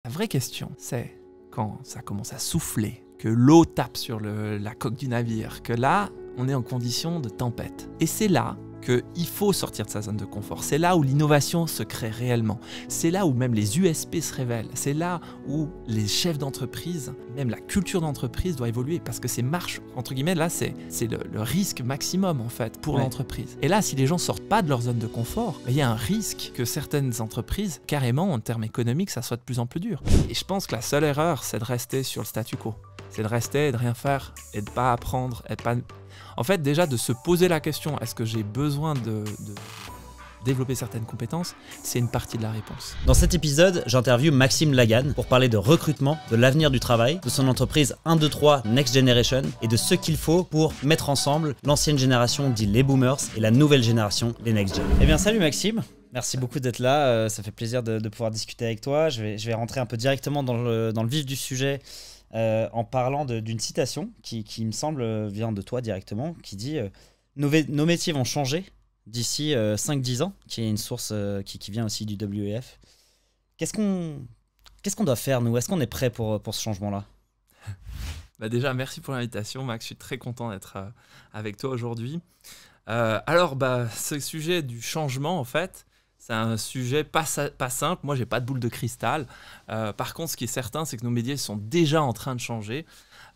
La vraie question, c'est quand ça commence à souffler, que l'eau tape sur la coque du navire, que là, on est en condition de tempête. Et c'est là qu'il faut sortir de sa zone de confort. C'est là où l'innovation se crée réellement. C'est là où même les USP se révèlent. C'est là où les chefs d'entreprise, même la culture d'entreprise doit évoluer. Parce que ces marches, entre guillemets, là, c'est le risque maximum, en fait, pour l'entreprise. Et là, si les gens ne sortent pas de leur zone de confort, il y a un risque que certaines entreprises, carrément, en termes économiques, ça soit de plus en plus dur. Et je pense que la seule erreur, c'est de rester sur le statu quo. C'est de rester et de rien faire et de ne pas apprendre et de pas... En fait, déjà, de se poser la question, est-ce que j'ai besoin de développer certaines compétences, c'est une partie de la réponse. Dans cet épisode, j'interviewe Maxime Lagan pour parler de recrutement, de l'avenir du travail, de son entreprise 1-2-3 Next Generation et de ce qu'il faut pour mettre ensemble l'ancienne génération dit les boomers et la nouvelle génération, les Next Gen. Eh bien, salut Maxime. Merci beaucoup d'être là. Ça fait plaisir de pouvoir discuter avec toi. Je vais rentrer un peu directement dans le vif du sujet. En parlant d'une citation qui me semble vient de toi directement, qui dit nos métiers vont changer d'ici 5-10 ans, qui est une source qui vient aussi du WEF. Qu'est-ce qu'on doit faire, nous? Est-ce qu'on est prêt pour ce changement-là? Déjà, merci pour l'invitation, Max. Je suis très content d'être avec toi aujourd'hui. Alors, ce sujet du changement, en fait, c'est un sujet pas simple. Moi, j'ai pas de boule de cristal. Par contre, ce qui est certain, c'est que nos métiers sont déjà en train de changer.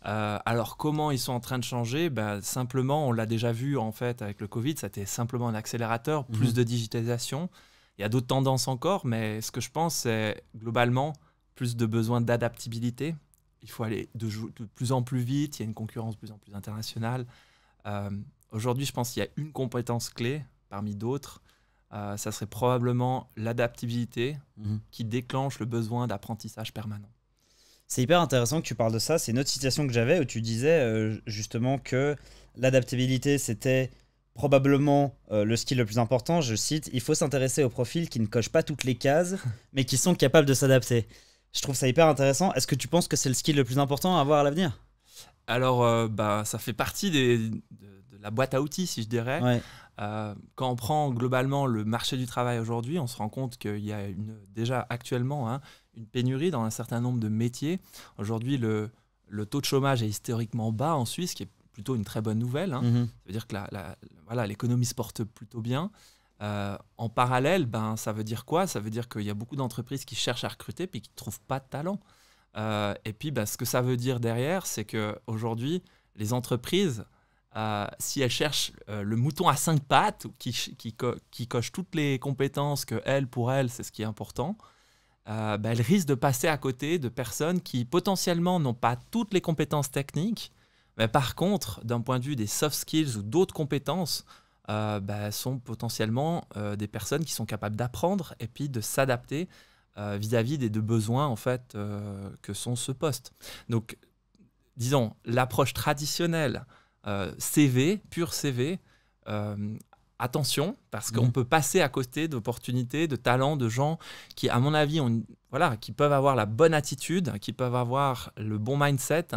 Alors, comment ils sont en train de changer? Simplement, on l'a déjà vu en fait avec le Covid, c'était simplement un accélérateur, plus de digitalisation. Il y a d'autres tendances encore, mais ce que je pense, c'est globalement plus de besoin d'adaptabilité. Il faut aller de plus en plus vite, il y a une concurrence de plus en plus internationale. Aujourd'hui, je pense qu'il y a une compétence clé parmi d'autres. Ça serait probablement l'adaptabilité qui déclenche le besoin d'apprentissage permanent. C'est hyper intéressant que tu parles de ça. C'est une autre citation que j'avais où tu disais justement que l'adaptabilité, c'était probablement le skill le plus important. Je cite, « Il faut s'intéresser aux profils qui ne cochent pas toutes les cases, mais qui sont capables de s'adapter. » Je trouve ça hyper intéressant. Est-ce que tu penses que c'est le skill le plus important à avoir à l'avenir? Alors, ça fait partie de la boîte à outils, si je dirais. Ouais. Quand on prend globalement le marché du travail aujourd'hui, on se rend compte qu'il y a déjà actuellement une pénurie dans un certain nombre de métiers. Aujourd'hui, le taux de chômage est historiquement bas en Suisse, ce qui est plutôt une très bonne nouvelle. Ça veut dire que l'économie se porte plutôt bien. En parallèle, ça veut dire quoi? Ça veut dire qu'il y a beaucoup d'entreprises qui cherchent à recruter puis qui ne trouvent pas de talent. Et puis, ce que ça veut dire derrière, c'est qu'aujourd'hui, les entreprises, si elles cherchent le mouton à 5 pattes, qui coche toutes les compétences pour elles, c'est ce qui est important, elles risquent de passer à côté de personnes qui potentiellement n'ont pas toutes les compétences techniques, mais par contre, d'un point de vue des soft skills ou d'autres compétences, sont potentiellement des personnes qui sont capables d'apprendre et puis de s'adapter vis-à-vis des besoins en fait, que sont ce poste. Donc, disons, l'approche traditionnelle, pur CV, attention, parce qu'on peut passer à côté d'opportunités, de talents, de gens qui, à mon avis, qui peuvent avoir la bonne attitude, qui peuvent avoir le bon mindset,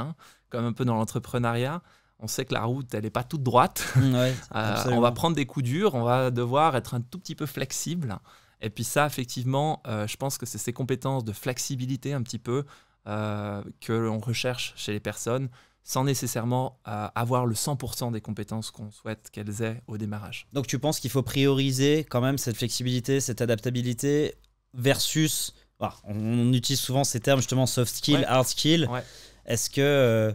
comme un peu dans l'entrepreneuriat. On sait que la route, elle n'est pas toute droite. On va prendre des coups durs, on va devoir être un tout petit peu flexible. Et puis ça, effectivement, je pense que c'est ces compétences de flexibilité un petit peu que l'on recherche chez les personnes, sans nécessairement avoir le 100% des compétences qu'on souhaite qu'elles aient au démarrage. Donc tu penses qu'il faut prioriser quand même cette flexibilité, cette adaptabilité versus... on utilise souvent ces termes justement soft skill, hard skill. Ouais. Est-ce que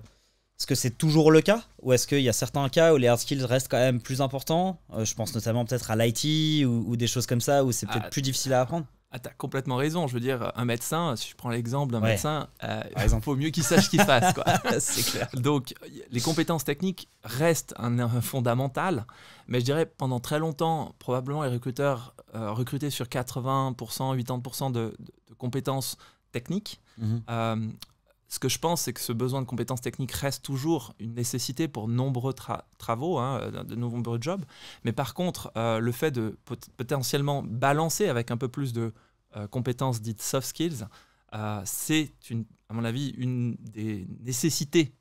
c'est toujours le cas? Ou est-ce qu'il y a certains cas où les hard skills restent quand même plus importants? Je pense notamment peut-être à l'IT ou des choses comme ça où c'est peut-être plus difficile à apprendre. Tu as complètement raison. Je veux dire, un médecin, si je prends l'exemple d'un médecin, il faut mieux qu'il sache ce qu'il fasse, quoi. C'est clair. Donc, les compétences techniques restent un fondamental. Mais je dirais, pendant très longtemps, probablement les recruteurs recrutaient sur 80%, 80% de compétences techniques. Ce que je pense, c'est que ce besoin de compétences techniques reste toujours une nécessité pour nombreux travaux, de nombreux jobs. Mais par contre, le fait de potentiellement balancer avec un peu plus de compétences dites soft skills, c'est, à mon avis, une des nécessités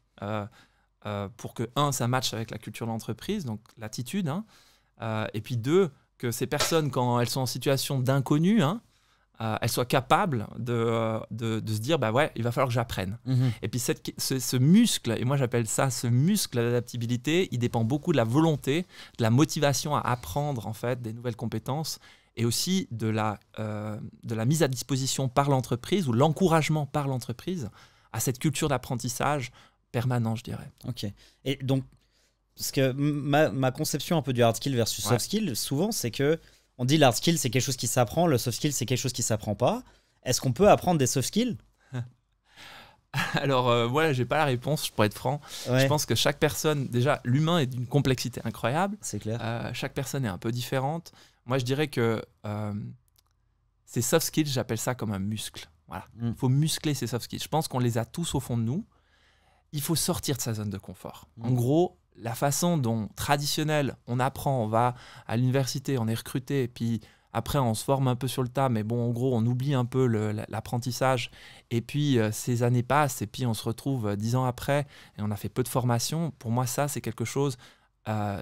pour que, ça matche avec la culture de l'entreprise, donc l'attitude, et puis deux, que ces personnes, quand elles sont en situation d'inconnu, elle soit capable de se dire, bah ouais, il va falloir que j'apprenne. Et puis ce muscle, et moi j'appelle ça ce muscle d'adaptabilité, il dépend beaucoup de la volonté, de la motivation à apprendre en fait des nouvelles compétences, et aussi de la mise à disposition par l'entreprise ou l'encouragement par l'entreprise à cette culture d'apprentissage permanent, je dirais. Ok. Et donc, parce que ma conception un peu du hard skill versus soft skill, souvent, c'est que on dit le hard skill, c'est quelque chose qui s'apprend, le soft skill, c'est quelque chose qui s'apprend pas. Est-ce qu'on peut apprendre des soft skills? Alors, voilà, j'ai pas la réponse, je pourrais être franc. Je pense que chaque personne, déjà, l'humain est d'une complexité incroyable. C'est clair. Chaque personne est un peu différente. Moi, je dirais que ces soft skills, j'appelle ça comme un muscle. Voilà. Il faut muscler ces soft skills. Je pense qu'on les a tous au fond de nous. Il faut sortir de sa zone de confort. En gros, la façon dont, traditionnelle, on apprend, on va à l'université, on est recruté, et puis après, on se forme un peu sur le tas, mais bon, en gros, on oublie un peu l'apprentissage. Et puis, ces années passent, et puis on se retrouve 10 ans après, et on a fait peu de formation. Pour moi, ça, c'est quelque chose,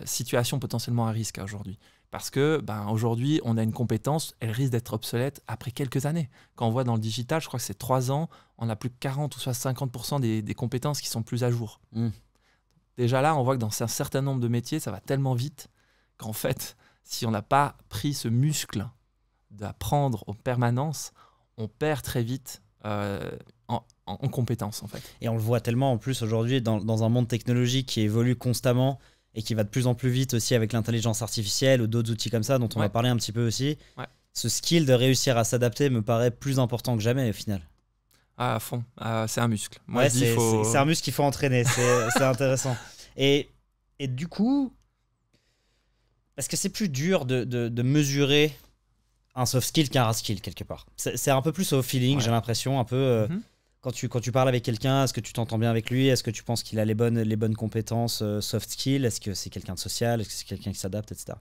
situation potentiellement à risque aujourd'hui. Parce que aujourd'hui, on a une compétence, elle risque d'être obsolète après quelques années. Quand on voit dans le digital, je crois que c'est 3 ans, on a plus de 40 ou 50% des compétences qui sont plus à jour. Déjà là, on voit que dans un certain nombre de métiers, ça va tellement vite qu'en fait, si on n'a pas pris ce muscle d'apprendre en permanence, on perd très vite en compétences en fait. Et on le voit tellement en plus aujourd'hui dans un monde technologique qui évolue constamment et qui va de plus en plus vite aussi avec l'intelligence artificielle ou d'autres outils comme ça dont on va parler un petit peu aussi. Ce skill de réussir à s'adapter me paraît plus important que jamais au final. À fond, c'est un muscle. Moi, c'est un muscle qu'il faut entraîner, c'est intéressant. Et du coup, est-ce que c'est plus dur de mesurer un soft skill qu'un hard skill quelque part? C'est un peu plus au feeling, j'ai l'impression, un peu... Quand tu parles avec quelqu'un, est-ce que tu t'entends bien avec lui? Est-ce que tu penses qu'il a les bonnes compétences soft skills? Est-ce que c'est quelqu'un de social? Est-ce que c'est quelqu'un qui s'adapte, etc.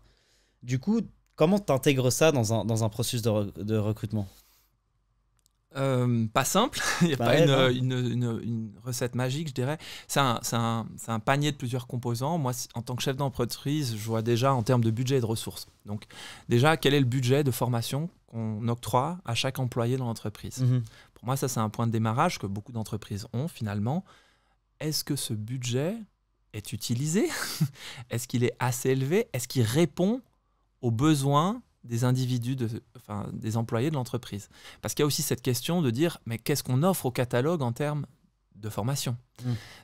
Du coup, comment tu intègres ça dans un processus de recrutement? Pas simple, il n'y a pas une recette magique, je dirais. C'est un panier de plusieurs composants. Moi, en tant que chef d'entreprise, je vois déjà en termes de budget et de ressources. Donc, déjà, quel est le budget de formation qu'on octroie à chaque employé dans l'entreprise? Pour moi, ça, c'est un point de démarrage que beaucoup d'entreprises ont finalement. Est-ce que ce budget est utilisé? Est-ce qu'il est assez élevé? Est-ce qu'il répond aux besoins des individus, des employés de l'entreprise? Parce qu'il y a aussi cette question de dire, mais qu'est-ce qu'on offre au catalogue en termes de formation?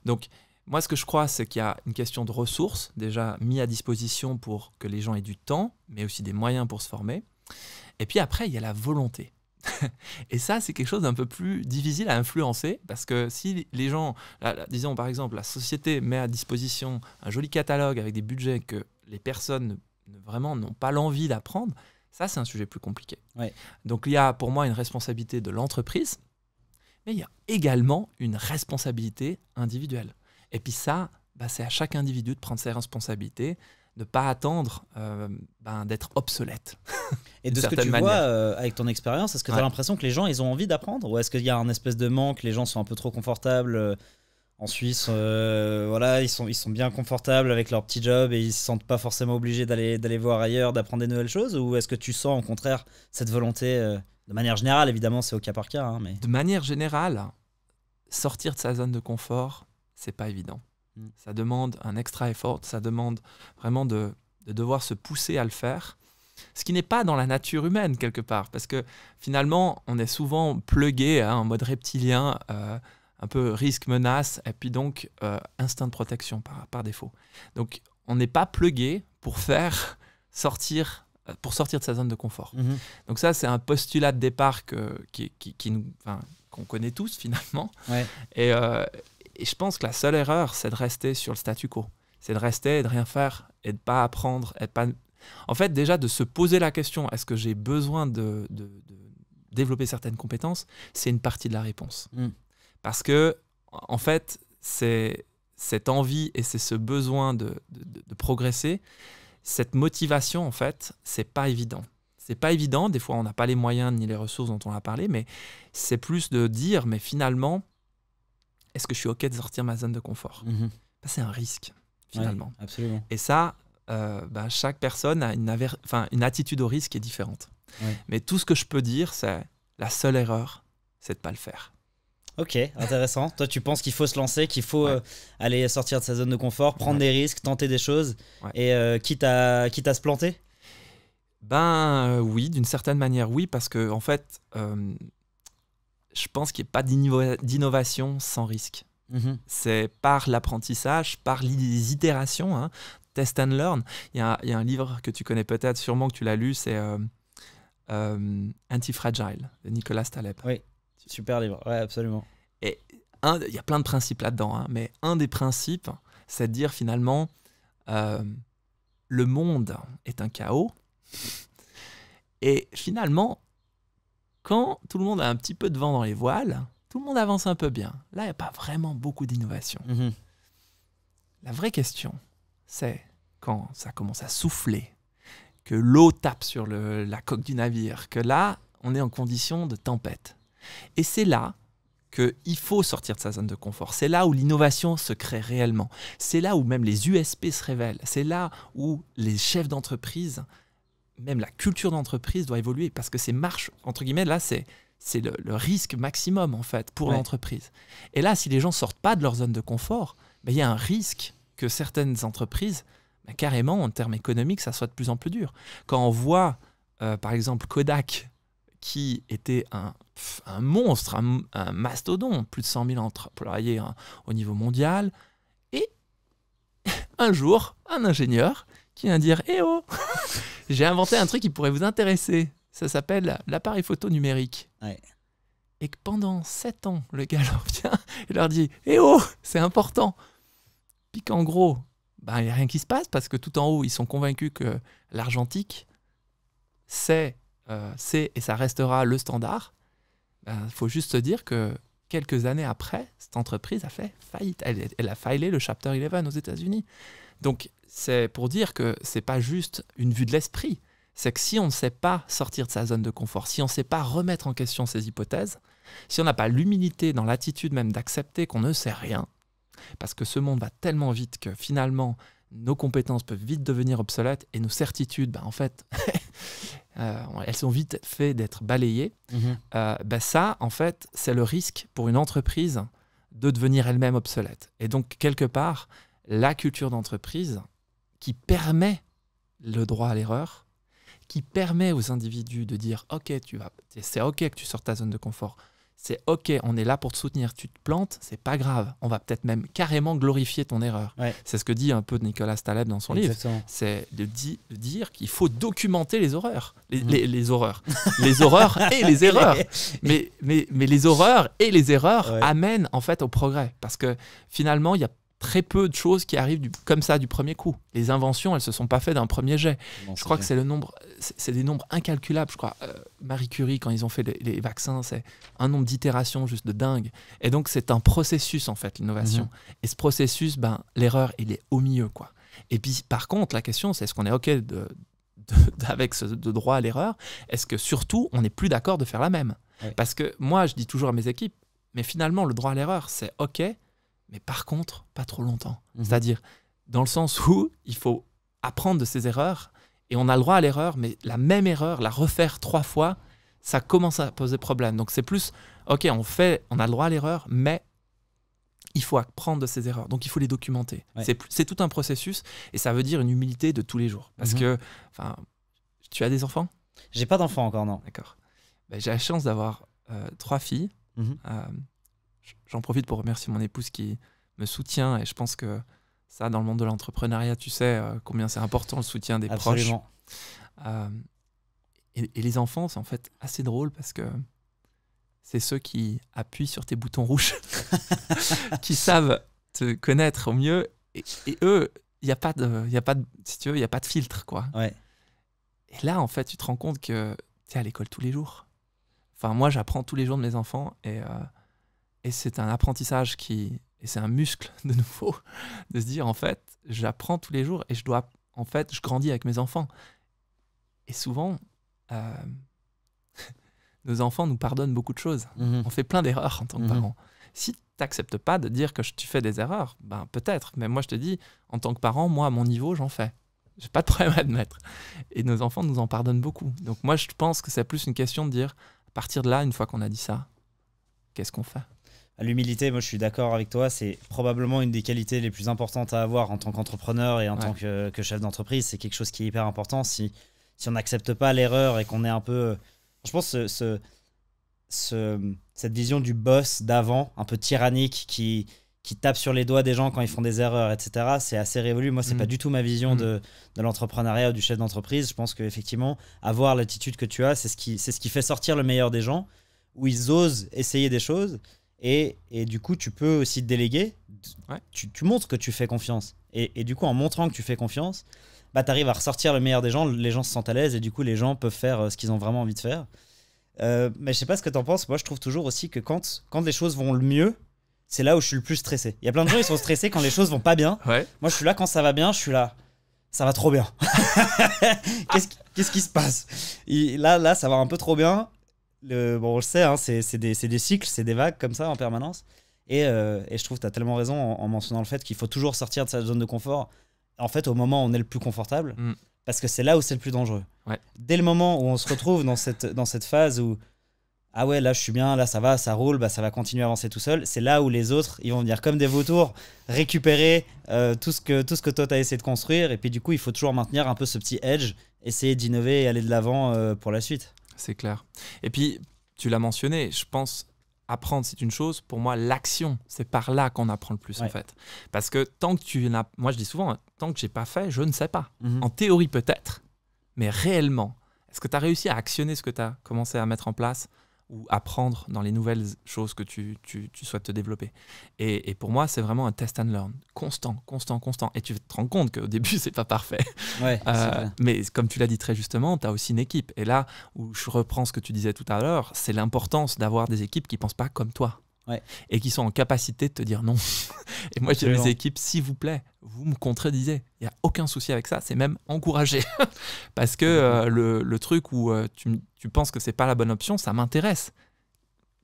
Donc, moi, ce que je crois, c'est qu'il y a une question de ressources, déjà mis à disposition pour que les gens aient du temps, mais aussi des moyens pour se former. Et puis après, il y a la volonté. Et ça, c'est quelque chose d'un peu plus difficile à influencer, parce que si les gens, disons par exemple, la société met à disposition un joli catalogue avec des budgets que les personnes vraiment n'ont pas l'envie d'apprendre, ça, c'est un sujet plus compliqué. Donc, il y a pour moi une responsabilité de l'entreprise, mais il y a également une responsabilité individuelle. Et puis ça, c'est à chaque individu de prendre ses responsabilités, de ne pas attendre d'être obsolète. Et de ce que tu vois avec ton expérience, est-ce que tu as l'impression que les gens, ils ont envie d'apprendre? Ou est-ce qu'il y a un espèce de manque, les gens sont un peu trop confortables en Suisse, voilà, ils sont bien confortables avec leur petit job et ils ne se sentent pas forcément obligés d'aller voir ailleurs, d'apprendre des nouvelles choses? Ou est-ce que tu sens au contraire cette volonté, de manière générale, évidemment c'est au cas par cas, mais... De manière générale, sortir de sa zone de confort, c'est pas évident. Ça demande un extra effort, ça demande vraiment de devoir se pousser à le faire. Ce qui n'est pas dans la nature humaine quelque part, parce que finalement, on est souvent plugué en mode reptilien, un peu risque-menace, et puis donc instinct de protection par défaut. Donc, on n'est pas plugué pour sortir de sa zone de confort. Donc ça, c'est un postulat de départ qu'on connaît tous finalement. Et je pense que la seule erreur, c'est de rester sur le statu quo. C'est de rester et de rien faire et de ne pas apprendre. En fait, déjà, de se poser la question, est-ce que j'ai besoin de développer certaines compétences? C'est une partie de la réponse. Parce que, en fait, c'est cette envie et c'est ce besoin de progresser, cette motivation, en fait, c'est pas évident. C'est pas évident. Des fois, on n'a pas les moyens ni les ressources dont on a parlé, mais c'est plus de dire, mais finalement, est-ce que je suis OK de sortir ma zone de confort? C'est un risque, finalement. Absolument. Et ça, chaque personne a une attitude au risque qui est différente. Mais tout ce que je peux dire, c'est La seule erreur, c'est de ne pas le faire. Ok, intéressant. Toi, tu penses qu'il faut se lancer, qu'il faut aller sortir de sa zone de confort, prendre des risques, tenter des choses, et quitte à se planter? Oui, d'une certaine manière, oui, parce que en fait, je pense qu'il n'y a pas d'innovation sans risque. C'est par l'apprentissage, par les itérations, hein, test and learn. Il y a un livre que tu connais peut-être, sûrement que tu l'as lu, c'est Anti-Fragile de Nicolas Taleb. Oui, super livre, ouais, absolument. Et il y a plein de principes là-dedans, hein, mais un des principes, c'est de dire finalement, le monde est un chaos. Et finalement, quand tout le monde a un petit peu de vent dans les voiles, tout le monde avance un peu bien. Là, il n'y a pas vraiment beaucoup d'innovation. La vraie question, c'est quand ça commence à souffler, que l'eau tape sur la coque du navire, que là, on est en condition de tempête. Et c'est là qu'il faut sortir de sa zone de confort. C'est là où l'innovation se crée réellement. C'est là où même les USP se révèlent. C'est là où les chefs d'entreprise, même la culture d'entreprise doit évoluer, parce que c'est marche, entre guillemets, là, c'est le risque maximum, en fait, pour l'entreprise. Et là, si les gens ne sortent pas de leur zone de confort, il y a un risque que certaines entreprises, carrément, en termes économiques, ça soit de plus en plus dur. Quand on voit, par exemple, Kodak, qui était un monstre, un mastodonte, plus de 100 000 employés au niveau mondial, et un jour, un ingénieur qui vient dire « Eh oh, j'ai inventé un truc qui pourrait vous intéresser. Ça s'appelle l'appareil photo numérique. » Et que pendant 7 ans, le gars leur vient et leur dit « Eh oh, c'est important !» Puis qu'en gros, il n'y a rien qui se passe parce que tout en haut, ils sont convaincus que l'argentique, c'est et ça restera le standard. Il faut juste se dire que quelques années après, cette entreprise a fait faillite. Elle a filé le Chapter 11 aux États-Unis. Donc, c'est pour dire que ce n'est pas juste une vue de l'esprit. C'est que si on ne sait pas sortir de sa zone de confort, si on ne sait pas remettre en question ses hypothèses, si on n'a pas l'humilité dans l'attitude même d'accepter qu'on ne sait rien, parce que ce monde va tellement vite que finalement, nos compétences peuvent vite devenir obsolètes et nos certitudes, en fait, elles sont vite faites d'être balayées. Ça, en fait, c'est le risque pour une entreprise de devenir elle-même obsolète. Et donc, quelque part, la culture d'entreprise qui permet le droit à l'erreur, qui permet aux individus de dire « Ok, c'est ok que tu sortes ta zone de confort. C'est ok, on est là pour te soutenir. Tu te plantes, c'est pas grave. On va peut-être même carrément glorifier ton erreur. » C'est ce que dit un peu Nicolas Taleb dans son livre. C'est de dire qu'il faut documenter les horreurs. Les horreurs. Les horreurs et les erreurs. Mais les horreurs et les erreurs amènent en fait au progrès. Parce que finalement, il y a très peu de choses qui arrivent comme ça du premier coup. Les inventions, elles ne se sont pas faites d'un premier jet. Je crois que c'est des nombres incalculables. Je crois Marie Curie, quand ils ont fait les vaccins, c'est un nombre d'itérations juste de dingue. Et donc, c'est un processus, en fait, l'innovation. Et ce processus, l'erreur, il est au milieu, quoi. Et puis, par contre, la question, c'est est-ce qu'on est OK avec ce droit à l'erreur? Est-ce que, surtout, on n'est plus d'accord de faire la même? Parce que moi, je dis toujours à mes équipes, mais finalement, le droit à l'erreur, c'est OK, mais par contre, pas trop longtemps. C'est-à-dire, dans le sens où il faut apprendre de ses erreurs, et on a le droit à l'erreur, mais la même erreur, la refaire 3 fois, ça commence à poser problème. Donc c'est plus, ok, on a le droit à l'erreur, mais il faut apprendre de ses erreurs. Donc il faut les documenter. C'est tout un processus, et ça veut dire une humilité de tous les jours. Parce que, tu as des enfants? J'ai pas d'enfants encore, non. D'accord. J'ai la chance d'avoir 3 filles. J'en profite pour remercier mon épouse qui me soutient, et je pense que ça, dans le monde de l'entrepreneuriat, tu sais combien c'est important le soutien des proches. Et les enfants, c'est en fait assez drôle parce que c'est ceux qui appuient sur tes boutons rouges, qui savent te connaître au mieux. Et eux, il n'y a pas de, si tu veux, il y a pas de filtre, quoi. Et là, en fait, tu te rends compte que tu es à l'école tous les jours. Enfin, moi, j'apprends tous les jours de mes enfants, et c'est un apprentissage et c'est un muscle de nouveau, de se dire, en fait, j'apprends tous les jours et je grandis avec mes enfants. Et souvent, nos enfants nous pardonnent beaucoup de choses. On fait plein d'erreurs en tant que parents. Si tu n'acceptes pas de dire que tu fais des erreurs, peut-être. Mais moi, je te dis, en tant que parent, moi, à mon niveau, j'en fais. J'ai pas de problème à admettre. Et nos enfants nous en pardonnent beaucoup. Donc moi, je pense que c'est plus une question de dire, à partir de là, une fois qu'on a dit ça, qu'est-ce qu'on fait? L'humilité, moi je suis d'accord avec toi, c'est probablement une des qualités les plus importantes à avoir en tant qu'entrepreneur et en tant que chef d'entreprise. C'est quelque chose qui est hyper important. Si on n'accepte pas l'erreur et qu'on est un peu... Je pense cette vision du boss d'avant, un peu tyrannique, qui tape sur les doigts des gens quand ils font des erreurs, etc., c'est assez révolu. Moi, c'est pas du tout ma vision de l'entrepreneuriat ou du chef d'entreprise. Je pense qu'effectivement, avoir l'attitude que tu as, c'est ce qui fait sortir le meilleur des gens, où ils osent essayer des choses. Et du coup, tu peux aussi te déléguer. Tu montres que tu fais confiance. Et du coup, en montrant que tu fais confiance, bah, tu arrives à ressortir le meilleur des gens. Les gens se sentent à l'aise et du coup, les gens peuvent faire ce qu'ils ont vraiment envie de faire. Mais je sais pas ce que tu en penses. Moi, je trouve toujours aussi que quand les choses vont le mieux, c'est là où je suis le plus stressé. Il y a plein de gens, ils sont stressés quand les choses vont pas bien. Moi, je suis là quand ça va bien. Je suis là, ça va trop bien. Qu'est-ce qui se passe? Là, ça va un peu trop bien. On le sait, hein, c'est des cycles, c'est des vagues comme ça en permanence. Et je trouve que tu as tellement raison en mentionnant le fait qu'il faut toujours sortir de sa zone de confort, en fait, au moment où on est le plus confortable, parce que c'est là où c'est le plus dangereux. Dès le moment où on se retrouve dans cette phase où ah ouais, là je suis bien, là ça va, ça roule, bah, ça va continuer à avancer tout seul, c'est là où les autres ils vont venir comme des vautours récupérer tout ce que toi tu as essayé de construire. Et puis du coup, il faut toujours maintenir un peu ce petit edge, essayer d'innover et aller de l'avant pour la suite. C'est clair. Et puis, tu l'as mentionné, je pense, apprendre, c'est une chose. Pour moi, l'action, c'est par là qu'on apprend le plus, en fait. Parce que tant que tu n'as... Moi, je dis souvent, hein, tant que je n'ai pas fait, je ne sais pas. En théorie, peut-être, mais réellement, est-ce que tu as réussi à actionner ce que tu as commencé à mettre en place ou apprendre dans les nouvelles choses que tu souhaites te développer? Et pour moi, c'est vraiment un test and learn. Constant. Et tu te rends compte qu'au début, c'est pas parfait. Mais comme tu l'as dit très justement, tu as aussi une équipe. Et là où je reprends ce que tu disais tout à l'heure, c'est l'importance d'avoir des équipes qui ne pensent pas comme toi. Et qui sont en capacité de te dire non. Et moi, j'ai mes équipes, s'il vous plaît, vous me contredisez. Il n'y a aucun souci avec ça, c'est même encouragé. Parce que le truc où tu penses que ce n'est pas la bonne option, ça m'intéresse.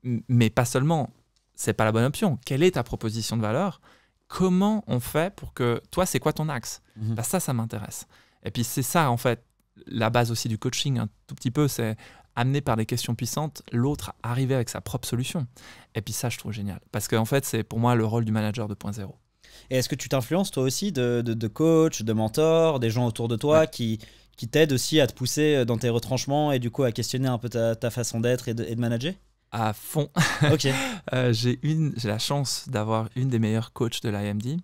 Mais pas seulement, ce n'est pas la bonne option. Quelle est ta proposition de valeur? Comment on fait pour que... Toi, c'est quoi ton axe? Bah, ça m'intéresse. Et puis c'est ça, en fait, la base aussi du coaching, un tout petit peu, c'est... amené par des questions puissantes, l'autre arriver avec sa propre solution. Et puis ça, je trouve génial. Parce qu'en fait, c'est pour moi le rôle du manager 2.0. Et est-ce que tu t'influences toi aussi de coach, de mentor, des gens autour de toi qui t'aident aussi à te pousser dans tes retranchements et du coup à questionner un peu ta façon d'être et de manager? À fond. Ok. J'ai la chance d'avoir une des meilleures coachs de l'IMD.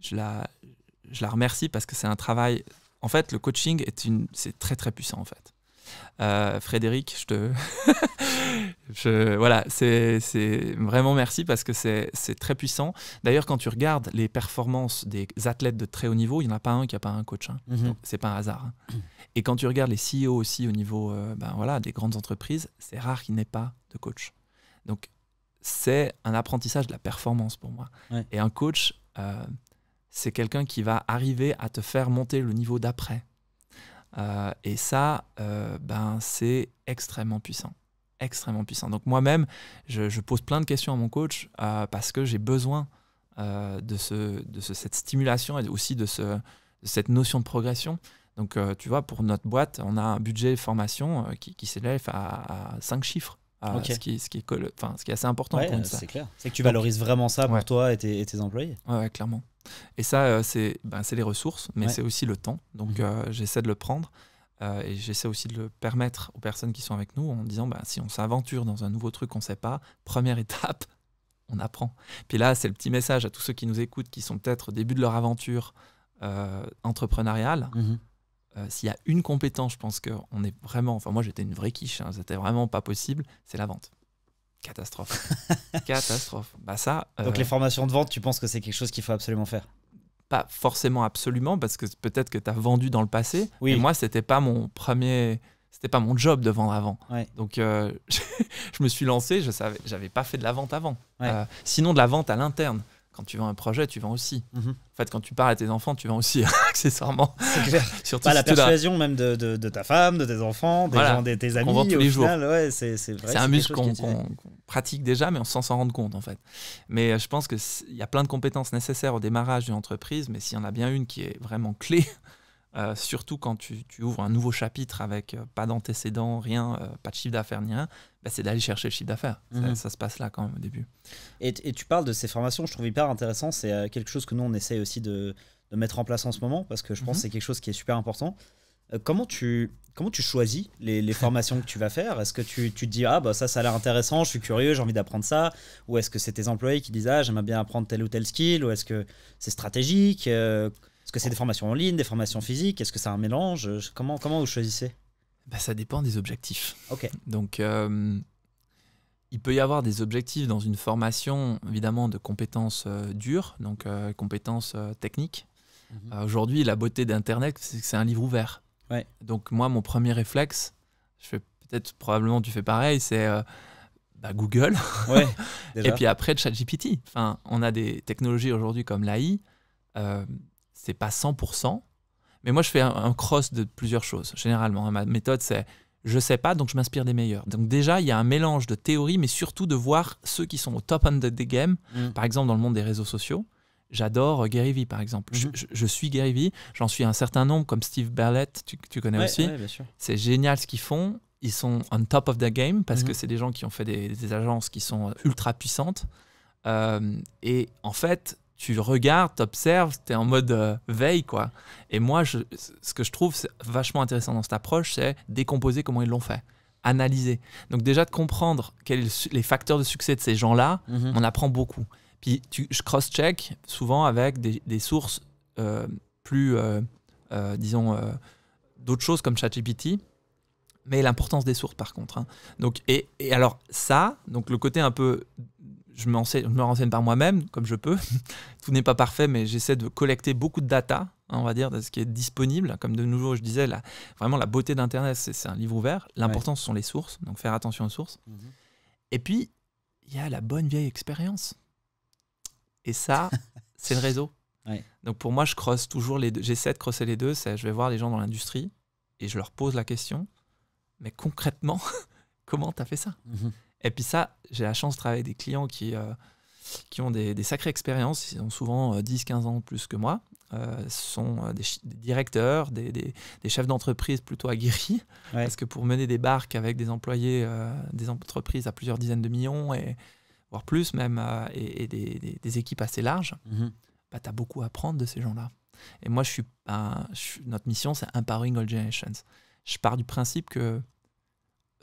Je la remercie parce que c'est un travail... En fait, le coaching, c'est très très puissant en fait. Frédéric, voilà, c'est vraiment merci parce que c'est très puissant. D'ailleurs, quand tu regardes les performances des athlètes de très haut niveau, il n'y en a pas un qui n'a pas un coach. Donc, c'est pas un hasard. Et quand tu regardes les CEO aussi au niveau des grandes entreprises, c'est rare qu'il n'ait pas de coach. Donc, c'est un apprentissage de la performance pour moi. Et un coach, c'est quelqu'un qui va arriver à te faire monter le niveau d'après. Et ça, c'est extrêmement puissant. Extrêmement puissant. Donc moi-même, je pose plein de questions à mon coach parce que j'ai besoin de cette stimulation et aussi de cette notion de progression. Donc tu vois, pour notre boîte, on a un budget formation qui s'élève à 5 chiffres. Ce qui est assez important pour une startup. C'est clair. C'est que tu valorises vraiment ça pour toi et tes employés. Ouais, clairement. Et ça, c'est les ressources, mais c'est aussi le temps. Donc, j'essaie de le prendre et j'essaie aussi de le permettre aux personnes qui sont avec nous en disant, si on s'aventure dans un nouveau truc qu'on ne sait pas, première étape, on apprend. Puis là, c'est le petit message à tous ceux qui nous écoutent, qui sont peut-être au début de leur aventure entrepreneuriale. S'il y a une compétence, je pense qu'on est vraiment... Enfin, moi, j'étais une vraie quiche, c'était vraiment pas possible, c'est la vente. Catastrophe. Catastrophe. Donc les formations de vente, tu penses que c'est quelque chose qu'il faut absolument faire? Pas forcément absolument, parce que peut-être que tu as vendu dans le passé. Oui. Et moi, c'était pas mon job de vendre avant. Donc je me suis lancé, j'avais pas fait de la vente avant. Sinon de la vente à l'interne. Quand tu vends un projet, tu vends aussi. En fait, quand tu parles à tes enfants, tu vends aussi, accessoirement. C'est clair. Surtout la persuasion même de ta femme, de tes enfants, de tes amis. On vend tous les jours. C'est vrai. C'est un muscle qu'on pratique déjà, mais sans s'en rendre compte, en fait. Mais je pense qu'il y a plein de compétences nécessaires au démarrage d'une entreprise, mais s'il y en a bien une qui est vraiment clé, surtout quand tu ouvres un nouveau chapitre avec pas d'antécédents, rien, pas de chiffre d'affaires ni rien, c'est d'aller chercher le chiffre d'affaires. Ça se passe là quand même au début. Et tu parles de ces formations, je trouve hyper intéressant. C'est quelque chose que nous, on essaye aussi de mettre en place en ce moment, parce que je pense que c'est quelque chose qui est super important. Comment tu choisis les formations que tu vas faire? Est-ce que tu te dis ça a l'air intéressant, je suis curieux, j'ai envie d'apprendre ça? Ou est-ce que c'est tes employés qui disent j'aimerais bien apprendre tel ou tel skill? Ou est-ce que c'est stratégique? Est-ce que c'est des formations en ligne, des formations physiques? Est-ce que c'est un mélange? Comment vous choisissez? Ça dépend des objectifs. Ok. Donc il peut y avoir des objectifs dans une formation évidemment de compétences dures, donc compétences techniques. Aujourd'hui, la beauté d'Internet, c'est que c'est un livre ouvert. Ouais. Donc moi, mon premier réflexe, probablement tu fais pareil, c'est Google. Ouais, déjà. Et puis après, ChatGPT. Enfin, on a des technologies aujourd'hui comme l'AI, c'est pas 100%, mais moi je fais un cross de plusieurs choses. Généralement, ma méthode c'est je sais pas, donc je m'inspire des meilleurs. Donc déjà, il y a un mélange de théorie, mais surtout de voir ceux qui sont au top end des games. Par exemple, dans le monde des réseaux sociaux. J'adore Gary Vee, par exemple. Je suis Gary Vee. J'en suis un certain nombre, comme Steve Bartlett, tu connais aussi. Ouais, bien sûr. C'est génial ce qu'ils font. Ils sont on top of the game parce que c'est des gens qui ont fait des agences qui sont ultra puissantes. Et en fait, tu regardes, tu observes, tu es en mode veille, quoi. Et moi, ce que je trouve vachement intéressant dans cette approche, c'est décomposer comment ils l'ont fait. Analyser. Donc déjà, de comprendre quels sont les facteurs de succès de ces gens-là, on apprend beaucoup. Puis je cross-check souvent avec des sources d'autres choses comme ChatGPT, mais l'importance des sources par contre. Donc, et alors ça, donc le côté un peu, je me renseigne par moi-même comme je peux. Tout n'est pas parfait, mais j'essaie de collecter beaucoup de data, on va dire, de ce qui est disponible. Comme de nouveau, je disais, vraiment la beauté d'Internet, c'est un livre ouvert. L'important, ce sont les sources, donc faire attention aux sources. Et puis, il y a la bonne vieille expérience. Et ça, c'est le réseau. Ouais. Donc pour moi, je crosse toujours les deux. J'essaie de crosser les deux. Je vais voir les gens dans l'industrie et je leur pose la question. Mais concrètement, comment tu as fait ça? Et puis ça, j'ai la chance de travailler avec des clients qui ont des sacrées expériences. Ils ont souvent 10-15 ans plus que moi. Ce sont des directeurs, des chefs d'entreprise plutôt aguerris. Ouais. Parce que pour mener des barques avec des employés, des entreprises à plusieurs dizaines de millions voire plus même, et des équipes assez larges, tu as beaucoup à apprendre de ces gens-là. Et moi, notre mission, c'est Empowering All Generations. Je pars du principe que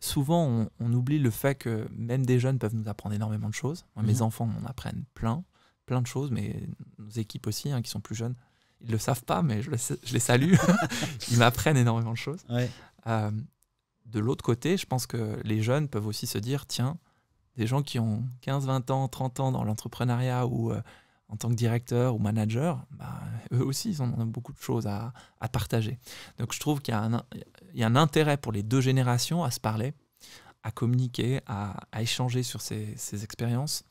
souvent, on oublie le fait que même des jeunes peuvent nous apprendre énormément de choses. Moi, mes enfants m'en apprennent plein de choses, mais nos équipes aussi, qui sont plus jeunes, ils ne le savent pas, mais je les salue. Ils m'apprennent énormément de choses. Ouais. De l'autre côté, je pense que les jeunes peuvent aussi se dire, tiens, des gens qui ont 15, 20 ans, 30 ans dans l'entrepreneuriat ou en tant que directeur ou manager, eux aussi, ils ont beaucoup de choses à partager. Donc, je trouve qu'il y a un intérêt pour les deux générations à se parler, à communiquer, à échanger sur ces expériences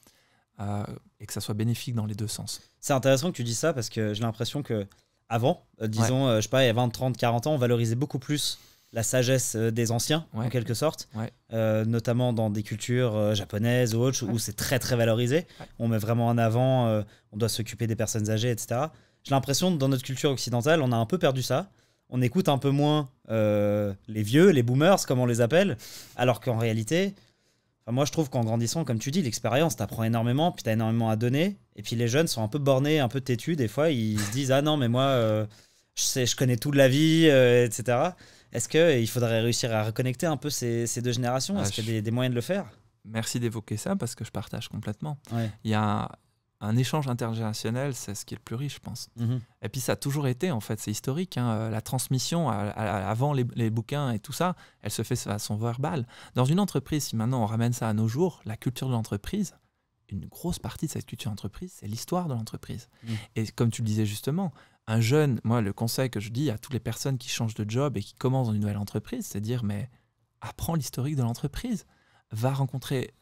et que ça soit bénéfique dans les deux sens. C'est intéressant que tu dis ça parce que j'ai l'impression qu'avant, disons, je sais pas, il y a 20, 30, 40 ans, on valorisait beaucoup plus la sagesse des anciens, en quelque sorte, notamment dans des cultures japonaises ou autres, où c'est très très valorisé. On met vraiment en avant, on doit s'occuper des personnes âgées, etc. J'ai l'impression que dans notre culture occidentale, on a un peu perdu ça. On écoute un peu moins les vieux, les boomers, comme on les appelle, alors qu'en réalité, moi je trouve qu'en grandissant, comme tu dis, l'expérience, t'apprends énormément, puis t'as énormément à donner, et puis les jeunes sont un peu bornés, un peu têtus, des fois, ils se disent « Ah non, mais moi, je connais tout de la vie, etc. » Est-ce qu'il faudrait réussir à reconnecter un peu ces deux générations? Est-ce qu'il y a des moyens de le faire? Merci d'évoquer ça parce que je partage complètement. Il y a un échange intergénérationnel, c'est ce qui est le plus riche, je pense. Et puis ça a toujours été, en fait, c'est historique. La transmission, avant les bouquins et tout ça, elle se fait de façon verbale. Dans une entreprise, si maintenant on ramène ça à nos jours, la culture de l'entreprise, une grosse partie de cette culture d'entreprise, c'est l'histoire de l'entreprise. Et comme tu le disais justement, un jeune, moi, le conseil que je dis à toutes les personnes qui changent de job et qui commencent dans une nouvelle entreprise, c'est de dire, mais apprends l'historique de l'entreprise. Va rencontrer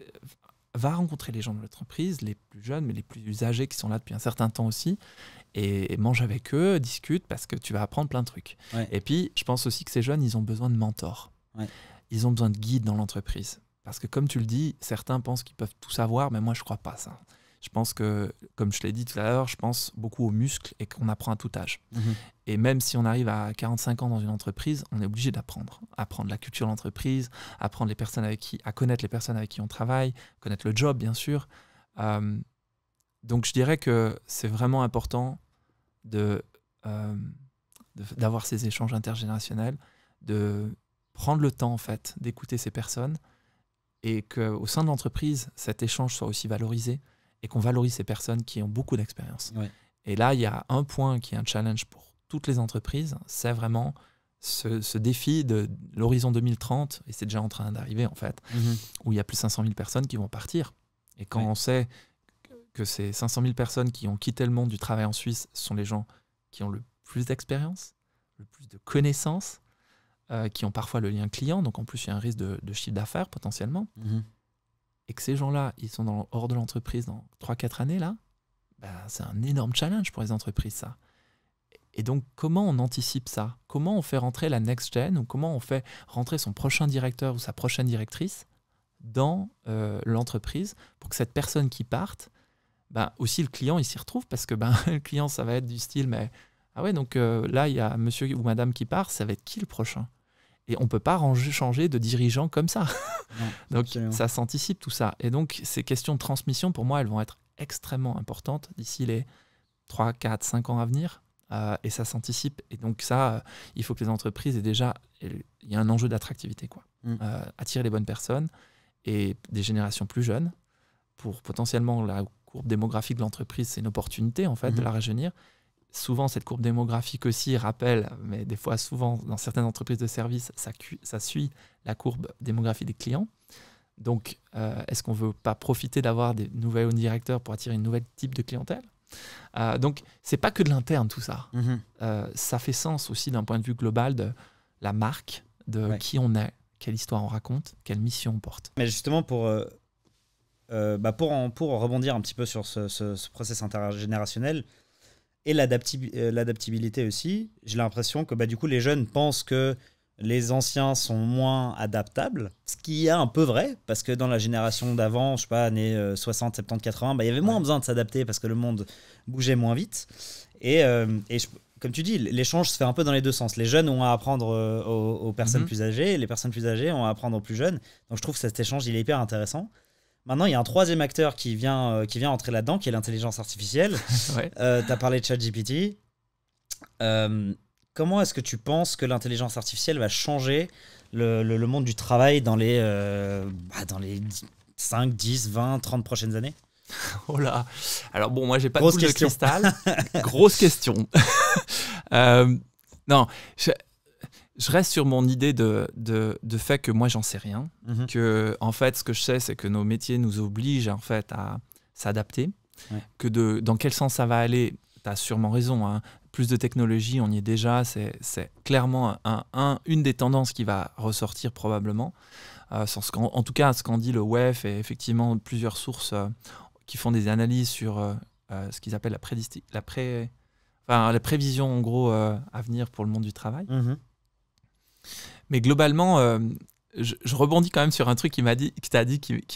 les gens de l'entreprise, les plus jeunes, mais les plus âgés qui sont là depuis un certain temps aussi, et mange avec eux, discute, parce que tu vas apprendre plein de trucs. Et puis, je pense aussi que ces jeunes, ils ont besoin de mentors. Ils ont besoin de guides dans l'entreprise. Parce que comme tu le dis, certains pensent qu'ils peuvent tout savoir, mais moi, je ne crois pas ça. Je pense que, comme je l'ai dit tout à l'heure, je pense beaucoup aux muscles et qu'on apprend à tout âge. Et même si on arrive à 45 ans dans une entreprise, on est obligé d'apprendre. Apprendre la culture de l'entreprise, apprendre à connaître les personnes avec qui on travaille, connaître le job, bien sûr. Donc, je dirais que c'est vraiment important d'avoir ces échanges intergénérationnels, de prendre le temps, en fait, d'écouter ces personnes et qu'au sein de l'entreprise, cet échange soit aussi valorisé et qu'on valorise ces personnes qui ont beaucoup d'expérience. Ouais. Et là, il y a un point qui est un challenge pour toutes les entreprises, c'est vraiment ce défi de l'horizon 2030, et c'est déjà en train d'arriver, en fait, où il y a plus de 500 000 personnes qui vont partir. Et quand on sait que ces 500 000 personnes qui ont quitté le monde du travail en Suisse sont les gens qui ont le plus d'expérience, le plus de connaissances, qui ont parfois le lien client, donc en plus il y a un risque de chiffre d'affaires potentiellement, et que ces gens-là, ils sont hors de l'entreprise dans 3-4 années, là, c'est un énorme challenge pour les entreprises, ça. Et donc, comment on anticipe ça? Comment on fait rentrer la next gen, ou comment on fait rentrer son prochain directeur ou sa prochaine directrice dans l'entreprise pour que cette personne qui parte, aussi le client, il s'y retrouve, parce que le client, ça va être du style, mais ah ouais, donc là, il y a monsieur ou madame qui part, ça va être qui le prochain? Et on ne peut pas changer de dirigeant comme ça. Non, donc, absolument. Ça s'anticipe tout ça. Et donc, ces questions de transmission, pour moi, elles vont être extrêmement importantes d'ici les 3, 4, 5 ans à venir. Et ça s'anticipe. Et donc, ça, il faut que les entreprises aient déjà... Il y a un enjeu d'attractivité, quoi. Attirer les bonnes personnes et des générations plus jeunes pour potentiellement la courbe démographique de l'entreprise, c'est une opportunité, en fait, de la rajeunir. Souvent, cette courbe démographique aussi rappelle, mais des fois, souvent, dans certaines entreprises de services, ça suit la courbe démographique des clients. Donc, est-ce qu'on ne veut pas profiter d'avoir des nouveaux directeurs pour attirer une nouvelle type de clientèle? Donc, ce n'est pas que de l'interne, tout ça. Ça fait sens aussi d'un point de vue global de la marque, de qui on est, quelle histoire on raconte, quelle mission on porte. Mais justement, pour rebondir un petit peu sur ce process intergénérationnel, et l'adaptabilité aussi, j'ai l'impression que du coup les jeunes pensent que les anciens sont moins adaptables, ce qui est un peu vrai, parce que dans la génération d'avant, je sais pas, années 60, 70, 80, il y avait moins besoin de s'adapter parce que le monde bougeait moins vite. Et comme tu dis, l'échange se fait un peu dans les deux sens. Les jeunes ont à apprendre aux personnes plus âgées, et les personnes plus âgées ont à apprendre aux plus jeunes. Donc je trouve que cet échange, il est hyper intéressant. Maintenant, il y a un troisième acteur qui vient entrer là-dedans, qui est l'intelligence artificielle. Tu as parlé de ChatGPT. Comment est-ce que tu penses que l'intelligence artificielle va changer le monde du travail dans les 5, 10, 20, 30 prochaines années? Oh là. Alors bon, moi, j'ai pas de boule de cristal. Grosse question. Non, je reste sur mon idée de fait que moi, j'en sais rien. Que, en fait, ce que je sais, c'est que nos métiers nous obligent en fait, à s'adapter. Que dans quel sens ça va aller, tu as sûrement raison. Hein. Plus de technologie, on y est déjà. C'est clairement une des tendances qui va ressortir probablement. En tout cas, ce qu'en dit le WEF et effectivement plusieurs sources qui font des analyses sur ce qu'ils appellent la prévision en gros à venir pour le monde du travail. Mais globalement, je rebondis quand même sur un truc qui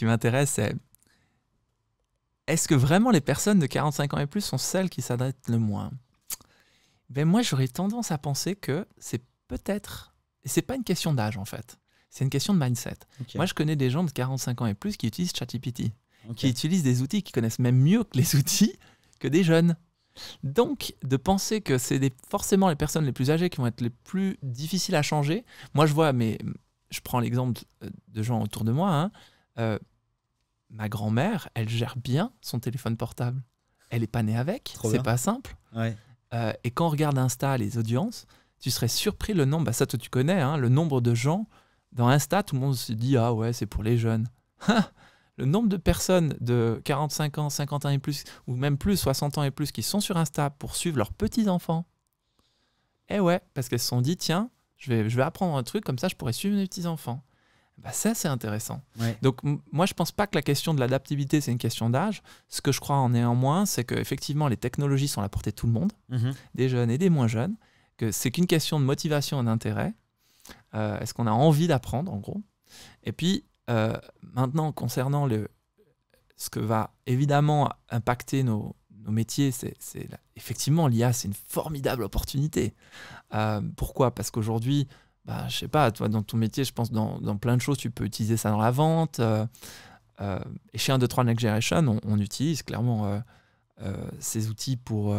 m'intéresse, c'est est-ce que vraiment les personnes de 45 ans et plus sont celles qui s'adaptent le moins? Moi, j'aurais tendance à penser que c'est peut-être... Et c'est pas une question d'âge, en fait. C'est une question de mindset. Okay. Moi, je connais des gens de 45 ans et plus qui utilisent ChatGPT, qui utilisent des outils qui connaissent même mieux que les outils que des jeunes. Donc, de penser que c'est forcément les personnes les plus âgées qui vont être les plus difficiles à changer. Moi, je vois, mais je prends l'exemple de gens autour de moi. Ma grand-mère, elle gère bien son téléphone portable. Elle n'est pas née avec, c'est pas simple. Ouais. Et quand on regarde Insta, les audiences, tu serais surpris le nombre, ça toi tu connais, hein, le nombre de gens dans Insta, tout le monde se dit « Ah ouais, c'est pour les jeunes ». Le nombre de personnes de 45 ans, 50 ans et plus, ou même plus, 60 ans et plus, qui sont sur Insta pour suivre leurs petits-enfants. Eh ouais, parce qu'elles se sont dit, tiens, je vais apprendre un truc, comme ça je pourrais suivre mes petits-enfants. Ça, c'est intéressant. Ouais. Donc, moi, je ne pense pas que la question de l'adaptabilité, c'est une question d'âge. Ce que je crois en néanmoins, c'est qu'effectivement, les technologies sont à la portée de tout le monde, des jeunes et des moins jeunes, que c'est qu'une question de motivation et d'intérêt. Est-ce qu'on a envie d'apprendre, en gros? Et puis, maintenant, concernant ce que va évidemment impacter nos métiers, effectivement, l'IA, c'est une formidable opportunité. Pourquoi? Parce qu'aujourd'hui, je sais pas, toi, dans ton métier, je pense dans plein de choses, tu peux utiliser ça dans la vente. Et chez 1, 2, 3 Next Generation, on utilise clairement ces outils pour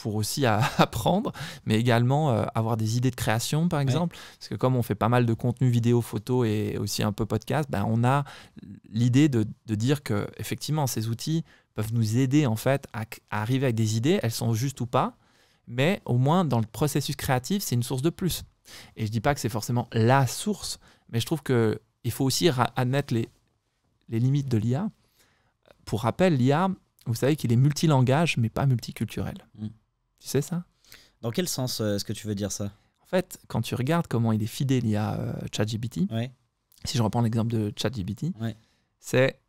aussi apprendre, mais également avoir des idées de création, par exemple. Parce que comme on fait pas mal de contenu vidéo, photo et aussi un peu podcast, on a l'idée de dire que effectivement, ces outils peuvent nous aider en fait à arriver avec des idées. Elles sont justes ou pas, mais au moins dans le processus créatif, c'est une source de plus. Et je dis pas que c'est forcément la source, mais je trouve qu'il faut aussi admettre les limites de l'IA. Pour rappel, l'IA, vous savez qu'il est multilangage, mais pas multiculturel. Tu sais ça? Dans quel sens est-ce que tu veux dire ça? En fait, quand tu regardes comment il est feedé l'IA ChatGPT, si je reprends l'exemple de ChatGPT, c'est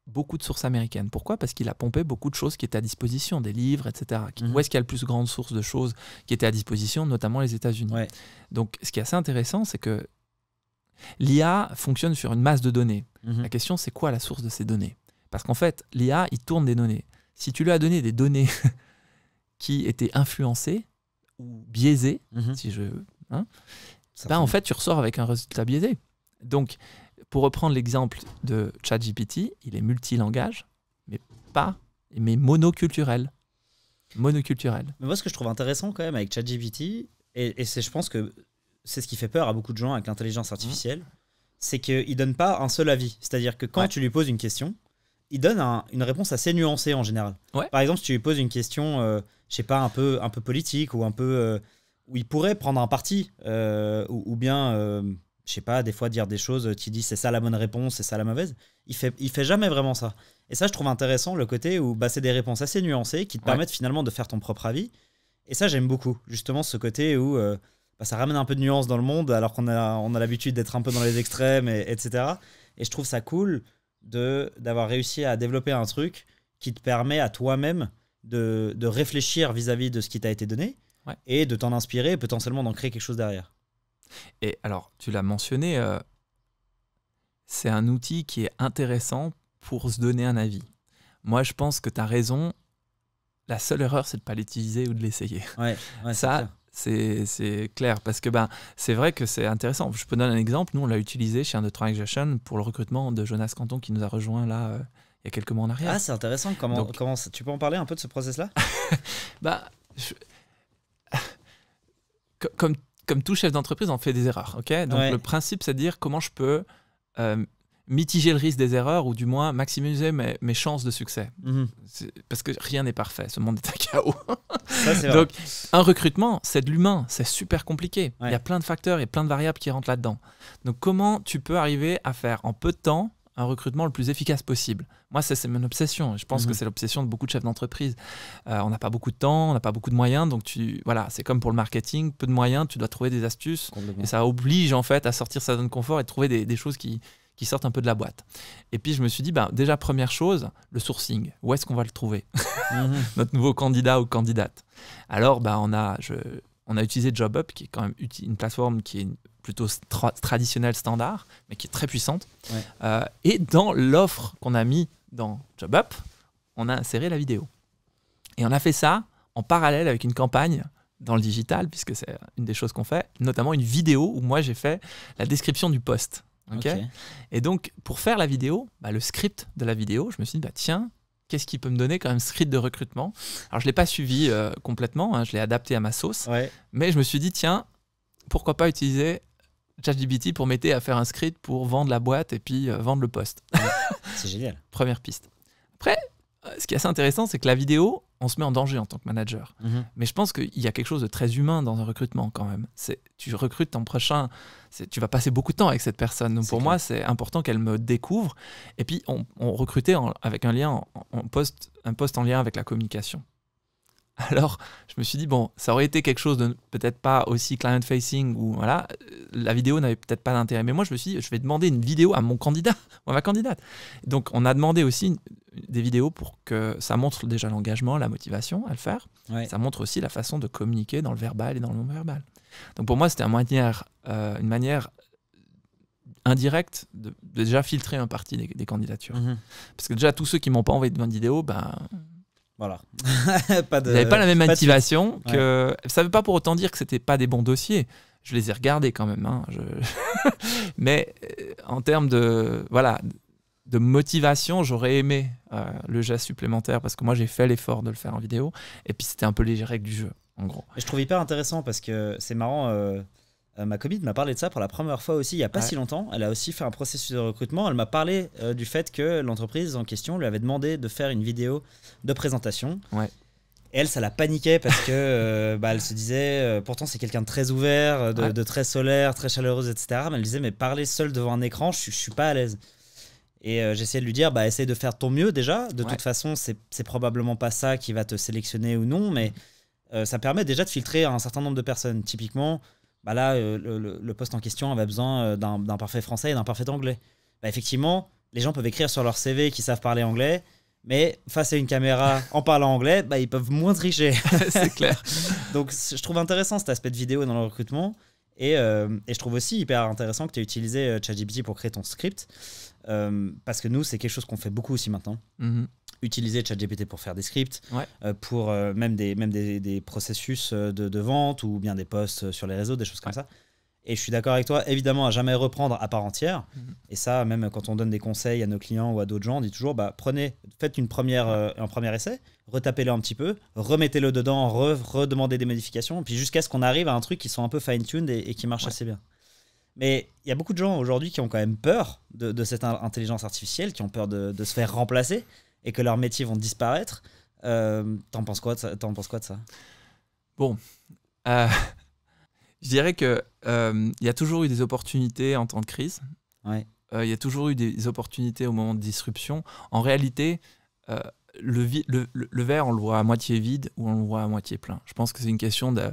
beaucoup de sources américaines. Pourquoi? Parce qu'il a pompé beaucoup de choses qui étaient à disposition, des livres, etc. Où est-ce qu'il y a le plus grande source de choses qui étaient à disposition, notamment les États-Unis. Donc, ce qui est assez intéressant, c'est que l'IA fonctionne sur une masse de données. La question, c'est quoi la source de ces données? Parce qu'en fait, l'IA, il tourne des données. Si tu lui as donné des données qui étaient influencées ou biaisées, si je... en fait, tu ressors avec un résultat biaisé. Donc, pour reprendre l'exemple de ChatGPT, il est multilangage, mais monoculturel. Monoculturel. Mais moi, ce que je trouve intéressant quand même avec ChatGPT, et je pense que c'est ce qui fait peur à beaucoup de gens avec l'intelligence artificielle, c'est qu'il ne donne pas un seul avis. C'est-à-dire que quand tu lui poses une question, il donne une réponse assez nuancée en général. Par exemple, si tu lui poses une question, je sais pas, un peu politique ou un peu où il pourrait prendre un parti ou bien, je sais pas, des fois dire des choses, tu dis c'est ça la bonne réponse, c'est ça la mauvaise. Il fait jamais vraiment ça. Et ça, je trouve intéressant le côté où c'est des réponses assez nuancées qui te permettent finalement de faire ton propre avis. Et ça, j'aime beaucoup. Justement, ce côté où ça ramène un peu de nuance dans le monde alors qu'on a l'habitude d'être un peu dans les extrêmes, etc. Et je trouve ça cool d'avoir réussi à développer un truc qui te permet à toi-même de réfléchir vis-à-vis de ce qui t'a été donné et de t'en inspirer et potentiellement d'en créer quelque chose derrière. Et alors, tu l'as mentionné, c'est un outil qui est intéressant pour se donner un avis. Moi, je pense que tu as raison. La seule erreur, c'est de ne pas l'utiliser ou de l'essayer. Ça, c'est clair. Parce que c'est vrai que c'est intéressant. Je peux donner un exemple. Nous, on l'a utilisé chez 1, 2, 3 Next Generation pour le recrutement de Jonas Canton qui nous a rejoint là il y a quelques mois en arrière. Ah, c'est intéressant. Comment tu peux en parler un peu de ce process-là? Comme tout chef d'entreprise, on fait des erreurs. Donc le principe, c'est de dire comment je peux mitiger le risque des erreurs ou du moins maximiser mes chances de succès. Parce que rien n'est parfait. Ce monde est un chaos. Ça, donc, un recrutement, c'est de l'humain. C'est super compliqué. Il y a plein de facteurs et plein de variables qui rentrent là-dedans. Donc, comment tu peux arriver à faire en peu de temps un recrutement le plus efficace possible? Moi, c'est mon obsession. Je pense que c'est l'obsession de beaucoup de chefs d'entreprise. On n'a pas beaucoup de temps, on n'a pas beaucoup de moyens. Donc, c'est comme pour le marketing. Peu de moyens, tu dois trouver des astuces. Et ça oblige en fait à sortir sa zone de confort et de trouver des choses qui sortent un peu de la boîte. Et puis, je me suis dit, déjà, première chose, le sourcing. Où est-ce qu'on va le trouver? Notre nouveau candidat ou candidate. Alors, on a utilisé JobUp, qui est quand même une plateforme qui est plutôt traditionnelle, standard, mais qui est très puissante. Et dans l'offre qu'on a mis dans JobUp, on a inséré la vidéo. Et on a fait ça en parallèle avec une campagne dans le digital, puisque c'est une des choses qu'on fait, notamment une vidéo où moi, j'ai fait la description du poste. Et donc, pour faire la vidéo, le script de la vidéo, je me suis dit, tiens, qu'est-ce qui peut me donner quand même script de recrutement? Alors, je ne l'ai pas suivi complètement, je l'ai adapté à ma sauce, mais je me suis dit, tiens, pourquoi pas utiliser ChatGPT pour m'aider à faire un script pour vendre la boîte et puis vendre le poste. C'est génial. Première piste. Après, ce qui est assez intéressant, c'est que la vidéo, on se met en danger en tant que manager. Mais je pense qu'il y a quelque chose de très humain dans un recrutement quand même. Tu recrutes ton prochain, tu vas passer beaucoup de temps avec cette personne. Donc pour moi, c'est important qu'elle me découvre. Et puis, on recrutait avec un lien, un poste en lien avec la communication. Alors, je me suis dit, ça aurait été quelque chose de peut-être pas aussi client-facing ou voilà, la vidéo n'avait peut-être pas d'intérêt. Mais moi, je me suis dit, je vais demander une vidéo à mon candidat ou à ma candidate. Donc, on a demandé aussi des vidéos pour que ça montre déjà l'engagement, la motivation à le faire. Ça montre aussi la façon de communiquer dans le verbal et dans le non-verbal. Donc, pour moi, c'était une manière indirecte de déjà filtrer une partie des candidatures. Parce que déjà, tous ceux qui m'ont pas envoyé de vidéo, voilà. Ils n'avaient pas la même motivation. Ça ne veut pas pour autant dire que c'était pas des bons dossiers. Je les ai regardés quand même. Hein. Mais en termes de motivation, j'aurais aimé le geste supplémentaire parce que moi, j'ai fait l'effort de le faire en vidéo. Et puis, c'était un peu les règles du jeu, en gros. Et je trouve hyper intéressant parce que c'est marrant. Ma copine m'a parlé de ça pour la première fois aussi, il n'y a pas si longtemps. Elle a aussi fait un processus de recrutement. Elle m'a parlé du fait que l'entreprise en question lui avait demandé de faire une vidéo de présentation. Ouais. Et elle, ça la paniquait parce que elle se disait, pourtant c'est quelqu'un de très ouvert, de très solaire, très chaleureuse, etc. Mais elle disait, mais parler seul devant un écran, je suis pas à l'aise. Et j'essayais de lui dire, essaye de faire de ton mieux déjà. De toute façon, c'est probablement pas ça qui va te sélectionner ou non, mais ça permet déjà de filtrer un certain nombre de personnes. Typiquement, là, le poste en question avait besoin d'un parfait français et d'un parfait anglais. Effectivement, les gens peuvent écrire sur leur CV qu'ils savent parler anglais, mais face à une caméra en parlant anglais, ils peuvent moins tricher. C'est clair. Donc, je trouve intéressant cet aspect de vidéo dans le recrutement. Et je trouve aussi hyper intéressant que tu aies utilisé ChatGPT pour créer ton script. Parce que nous, c'est quelque chose qu'on fait beaucoup aussi maintenant. Utiliser ChatGPT pour faire des scripts, pour même des processus de vente ou bien des posts sur les réseaux, des choses comme ça. Et je suis d'accord avec toi, évidemment, à jamais reprendre à part entière. Et ça, même quand on donne des conseils à nos clients ou à d'autres gens, on dit toujours, faites un premier essai, retapez-le un petit peu, remettez-le dedans, redemandez des modifications, puis jusqu'à ce qu'on arrive à un truc qui soit un peu fine-tuned et qui marche assez bien. Mais il y a beaucoup de gens aujourd'hui qui ont quand même peur de cette intelligence artificielle, qui ont peur de se faire remplacer et que leurs métiers vont disparaître. T'en penses quoi de ça? Bon, je dirais qu'il y a toujours eu des opportunités en temps de crise. Il y a toujours eu des opportunités au moment de disruption. En réalité, le verre, on le voit à moitié vide ou on le voit à moitié plein. Je pense que c'est une question de...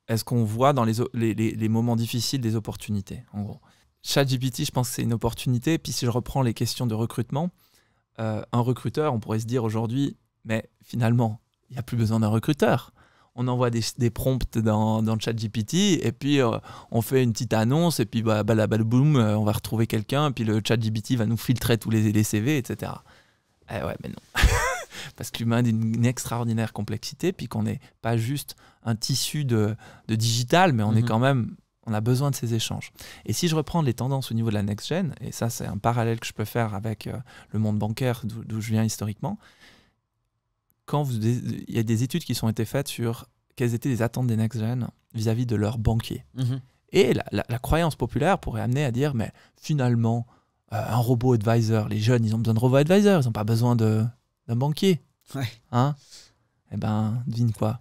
Est-ce qu'on voit dans les moments difficiles des opportunités, en gros. ChatGPT, je pense que c'est une opportunité. Puis si je reprends les questions de recrutement, un recruteur, on pourrait se dire aujourd'hui, mais finalement, il n'y a plus besoin d'un recruteur. On envoie des prompts dans ChatGPT et puis on fait une petite annonce et puis boum, on va retrouver quelqu'un et puis le ChatGPT va nous filtrer tous les CV, etc. Mais non. Parce que l'humain a une extraordinaire complexité puis qu'on n'est pas juste un tissu de digital, mais on est quand même... On a besoin de ces échanges. Et si je reprends les tendances au niveau de la next-gen, et ça c'est un parallèle que je peux faire avec le monde bancaire d'où je viens historiquement, il y a des études qui ont été faites sur quelles étaient les attentes des next-gen vis-à-vis de leurs banquiers. Et la croyance populaire pourrait amener à dire, mais finalement, un robot advisor, les jeunes, ils ont besoin de robot advisor, ils n'ont pas besoin d'un banquier. Hein? Eh ben, devine quoi?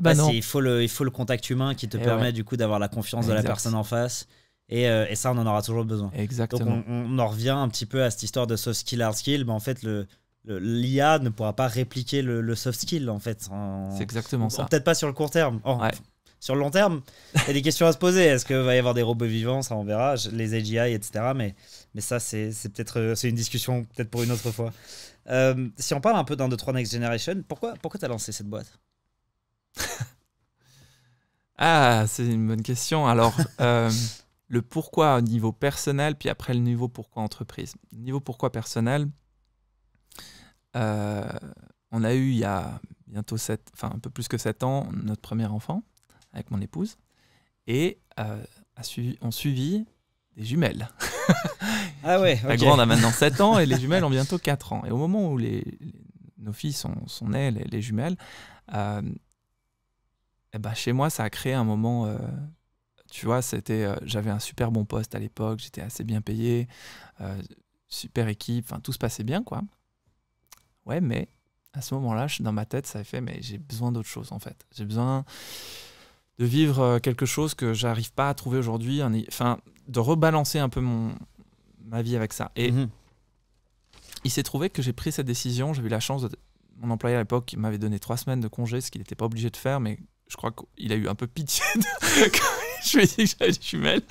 Non. Il faut le contact humain qui te permet du coup d'avoir la confiance de la personne en face. Et ça, on en aura toujours besoin. Exactement. Donc on en revient un petit peu à cette histoire de soft skill, hard skill. En fait, l'IA ne pourra pas répliquer le soft skill. En fait. C'est exactement ça. Peut-être pas sur le court terme. Sur le long terme, il y a des questions à se poser. Est-ce qu'il va y avoir des robots vivants? Ça, on verra. Les AGI, etc. Mais ça, c'est peut-être une discussion peut-être pour une autre fois. Si on parle un peu d'un 2-3 Next Generation, pourquoi tu as lancé cette boîte? C'est une bonne question. Alors, le pourquoi au niveau personnel, puis après le niveau pourquoi entreprise. Niveau pourquoi personnel, on a eu il y a bientôt un peu plus que 7 ans, notre premier enfant avec mon épouse, et on suivi des jumelles. La grande a maintenant 7 ans et les jumelles ont bientôt 4 ans. Et au moment où nos filles sont nées, les jumelles, chez moi, ça a créé un moment... tu vois, j'avais un super bon poste à l'époque, j'étais assez bien payé, super équipe, tout se passait bien, quoi. Ouais, mais à ce moment-là, dans ma tête, ça a fait, mais j'ai besoin d'autre chose, en fait. J'ai besoin de vivre quelque chose que j'arrive pas à trouver aujourd'hui, de rebalancer un peu ma vie avec ça. Et il s'est trouvé que j'ai pris cette décision, j'ai eu la chance mon employeur à l'époque m'avait donné 3 semaines de congé, ce qu'il n'était pas obligé de faire, mais je crois qu'il a eu un peu pitié quand je lui ai dit que j'avais des jumelles.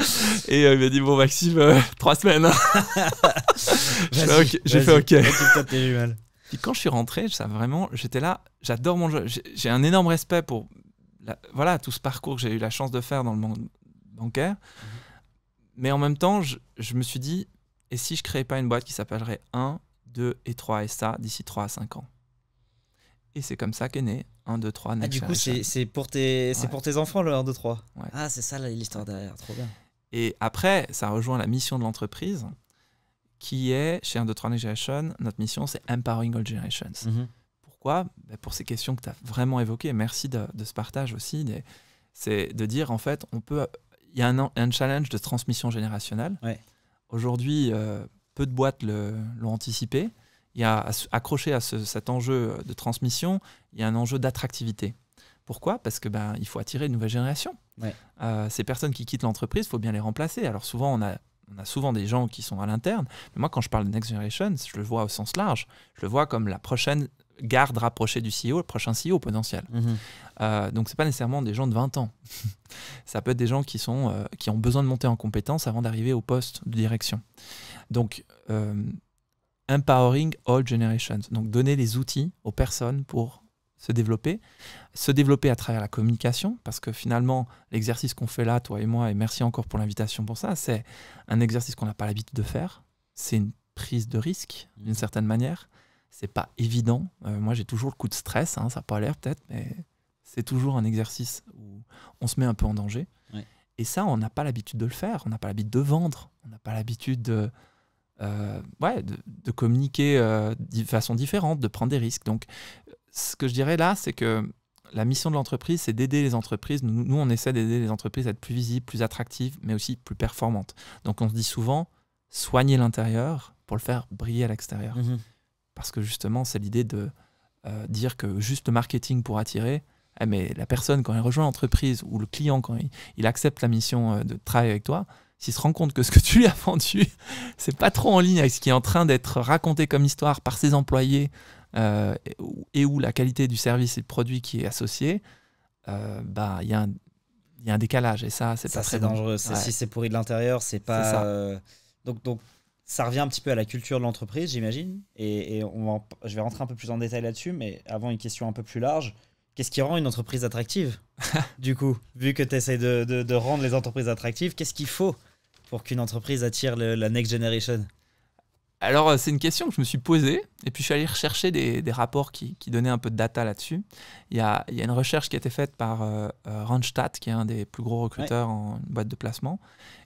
Et il m'a dit, bon Maxime, 3 semaines. J'ai fait OK. Puis quand je suis rentré, j'étais là, j'adore mon jeu. J'ai un énorme respect pour tout ce parcours que j'ai eu la chance de faire dans le monde bancaire. Mais en même temps, je me suis dit, et si je créais pas une boîte qui s'appellerait 1, 2 et 3 SA d'ici 3 à 5 ans? Et c'est comme ça qu'est né 1, 2, 3 Next Du coup, Generation. c'est pour tes enfants, le 1, 2, 3. Ouais. Ah, c'est ça l'histoire derrière, trop bien. Et après, ça rejoint la mission de l'entreprise, qui est, chez 1, 2, 3 Next Generation, notre mission, c'est Empowering All Generations. Pourquoi? Pour ces questions que tu as vraiment évoquées. Merci de ce partage aussi. C'est de dire, en fait, il y a un challenge de transmission générationnelle. Ouais. Aujourd'hui, peu de boîtes l'ont anticipé. Il y a accroché à cet enjeu de transmission, il y a un enjeu d'attractivité. Pourquoi? Parce que il faut attirer une nouvelle génération. Ouais. Ces personnes qui quittent l'entreprise, il faut bien les remplacer. Alors souvent, on a souvent des gens qui sont à l'interne. Mais moi, quand je parle de Next Generation, je le vois au sens large. Je le vois comme la prochaine garde rapprochée du CEO, le prochain CEO potentiel. Donc, ce n'est pas nécessairement des gens de 20 ans. Ça peut être des gens qui ont besoin de monter en compétences avant d'arriver au poste de direction. Donc, Empowering All Generations. Donc, donner les outils aux personnes pour se développer à travers la communication, parce que finalement, l'exercice qu'on fait là, toi et moi, et merci encore pour l'invitation pour ça, c'est un exercice qu'on n'a pas l'habitude de faire. C'est une prise de risque, d'une certaine manière. C'est pas évident. Moi, j'ai toujours le coup de stress, ça n'a pas l'air peut-être, mais c'est toujours un exercice où on se met un peu en danger. Ouais. Et ça, on n'a pas l'habitude de le faire. On n'a pas l'habitude de vendre. On n'a pas l'habitude de communiquer de façon différente, de prendre des risques. Donc, ce que je dirais là, c'est que la mission de l'entreprise, c'est d'aider les entreprises. Nous, on essaie d'aider les entreprises à être plus visibles, plus attractives, mais aussi plus performantes. Donc, on se dit souvent, soigner l'intérieur pour le faire briller à l'extérieur. Parce que justement, c'est l'idée de dire que juste le marketing pour attirer, mais la personne, quand elle rejoint l'entreprise, ou le client, quand il accepte la mission de travailler avec toi, s'il se rend compte que ce que tu lui as vendu, c'est pas trop en ligne avec ce qui est en train d'être raconté comme histoire par ses employés, et où la qualité du service et du produit qui est associé, il y a un décalage. Et ça, c'est pas très dangereux. Ouais. Si c'est pourri de l'intérieur, c'est pas... C'est ça. Donc, ça revient un petit peu à la culture de l'entreprise, j'imagine. Et je vais rentrer un peu plus en détail là-dessus, mais avant, une question un peu plus large. Qu'est-ce qui rend une entreprise attractive? Du coup, vu que tu essaies de rendre les entreprises attractives, qu'est-ce qu'il faut pour qu'une entreprise attire la next generation? Alors, c'est une question que je me suis posée, et puis je suis allé rechercher des rapports qui donnaient un peu de data là-dessus. Il y a une recherche qui a été faite par Randstad, qui est un des plus gros recruteurs en boîte de placement.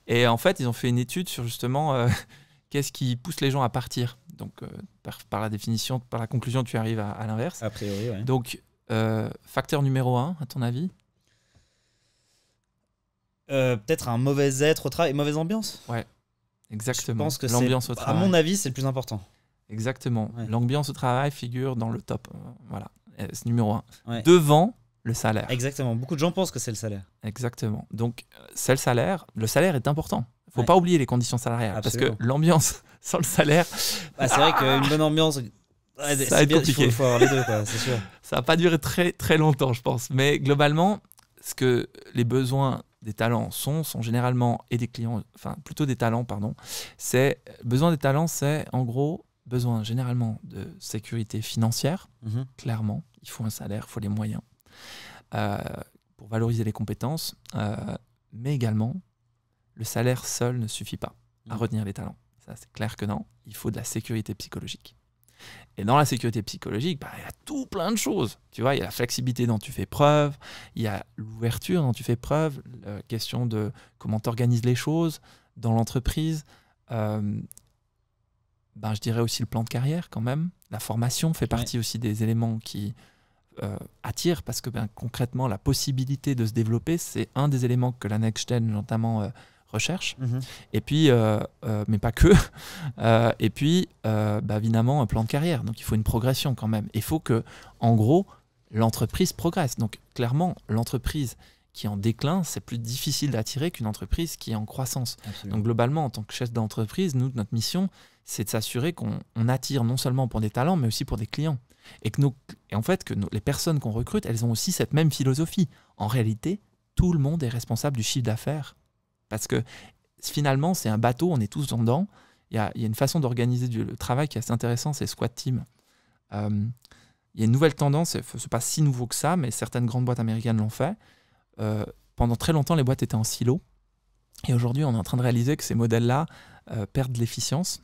Et en fait, ils ont fait une étude sur justement qu'est-ce qui pousse les gens à partir. Donc, par la définition, par la conclusion, tu arrives à l'inverse. A priori, ouais. Donc, facteur numéro 1, à ton avis? Peut-être un mauvais être au travail, mauvaise ambiance. Ouais, exactement. Je pense que l'ambiance au travail. À mon avis, c'est le plus important. Exactement. Ouais. L'ambiance au travail figure dans le top. Voilà, c'est numéro 1. Ouais. Devant le salaire. Exactement. Beaucoup de gens pensent que c'est le salaire. Exactement. Donc, c'est le salaire. Le salaire est important. Il ne faut Ouais. pas oublier les conditions salariales. Absolument. Parce que l'ambiance sans le salaire... C'est vrai qu'une bonne ambiance... ça va être compliqué. Il faut avoir les deux, c'est sûr. Ça va pas durer très, très longtemps, je pense. Mais globalement, ce que les besoins des talents sont généralement, et des clients, enfin plutôt des talents, pardon, besoin des talents, c'est en gros besoin généralement de sécurité financière, clairement. Il faut un salaire, il faut les moyens pour valoriser les compétences, mais également, le salaire seul ne suffit pas à retenir les talents. Ça, c'est clair que non. Il faut de la sécurité psychologique. Et dans la sécurité psychologique, il y a tout plein de choses. Tu vois, il y a la flexibilité dont tu fais preuve, il y a l'ouverture dont tu fais preuve, la question de comment tu organises les choses dans l'entreprise. Je dirais aussi le plan de carrière quand même. La formation fait partie aussi des éléments qui attirent parce que concrètement, la possibilité de se développer, c'est un des éléments que la Next Gen notamment recherche. Et puis, mais pas que. Et puis, évidemment, un plan de carrière. Donc, il faut une progression quand même. Il faut que, en gros, l'entreprise progresse. Donc, clairement, l'entreprise qui est en déclin, c'est plus difficile d'attirer qu'une entreprise qui est en croissance. Absolument. Donc, globalement, en tant que chef d'entreprise, nous, notre mission, c'est de s'assurer qu'on attire non seulement pour des talents, mais aussi pour des clients. Et en fait, les personnes qu'on recrute, elles ont aussi cette même philosophie. En réalité, tout le monde est responsable du chiffre d'affaires. Parce que finalement, c'est un bateau, on est tous dedans. Il y a une façon d'organiser le travail qui est assez intéressant, c'est Squad Team. Il y a une nouvelle tendance, ce n'est pas si nouveau que ça, mais certaines grandes boîtes américaines l'ont fait. Pendant très longtemps, les boîtes étaient en silo. Et aujourd'hui, on est en train de réaliser que ces modèles-là perdent de l'efficience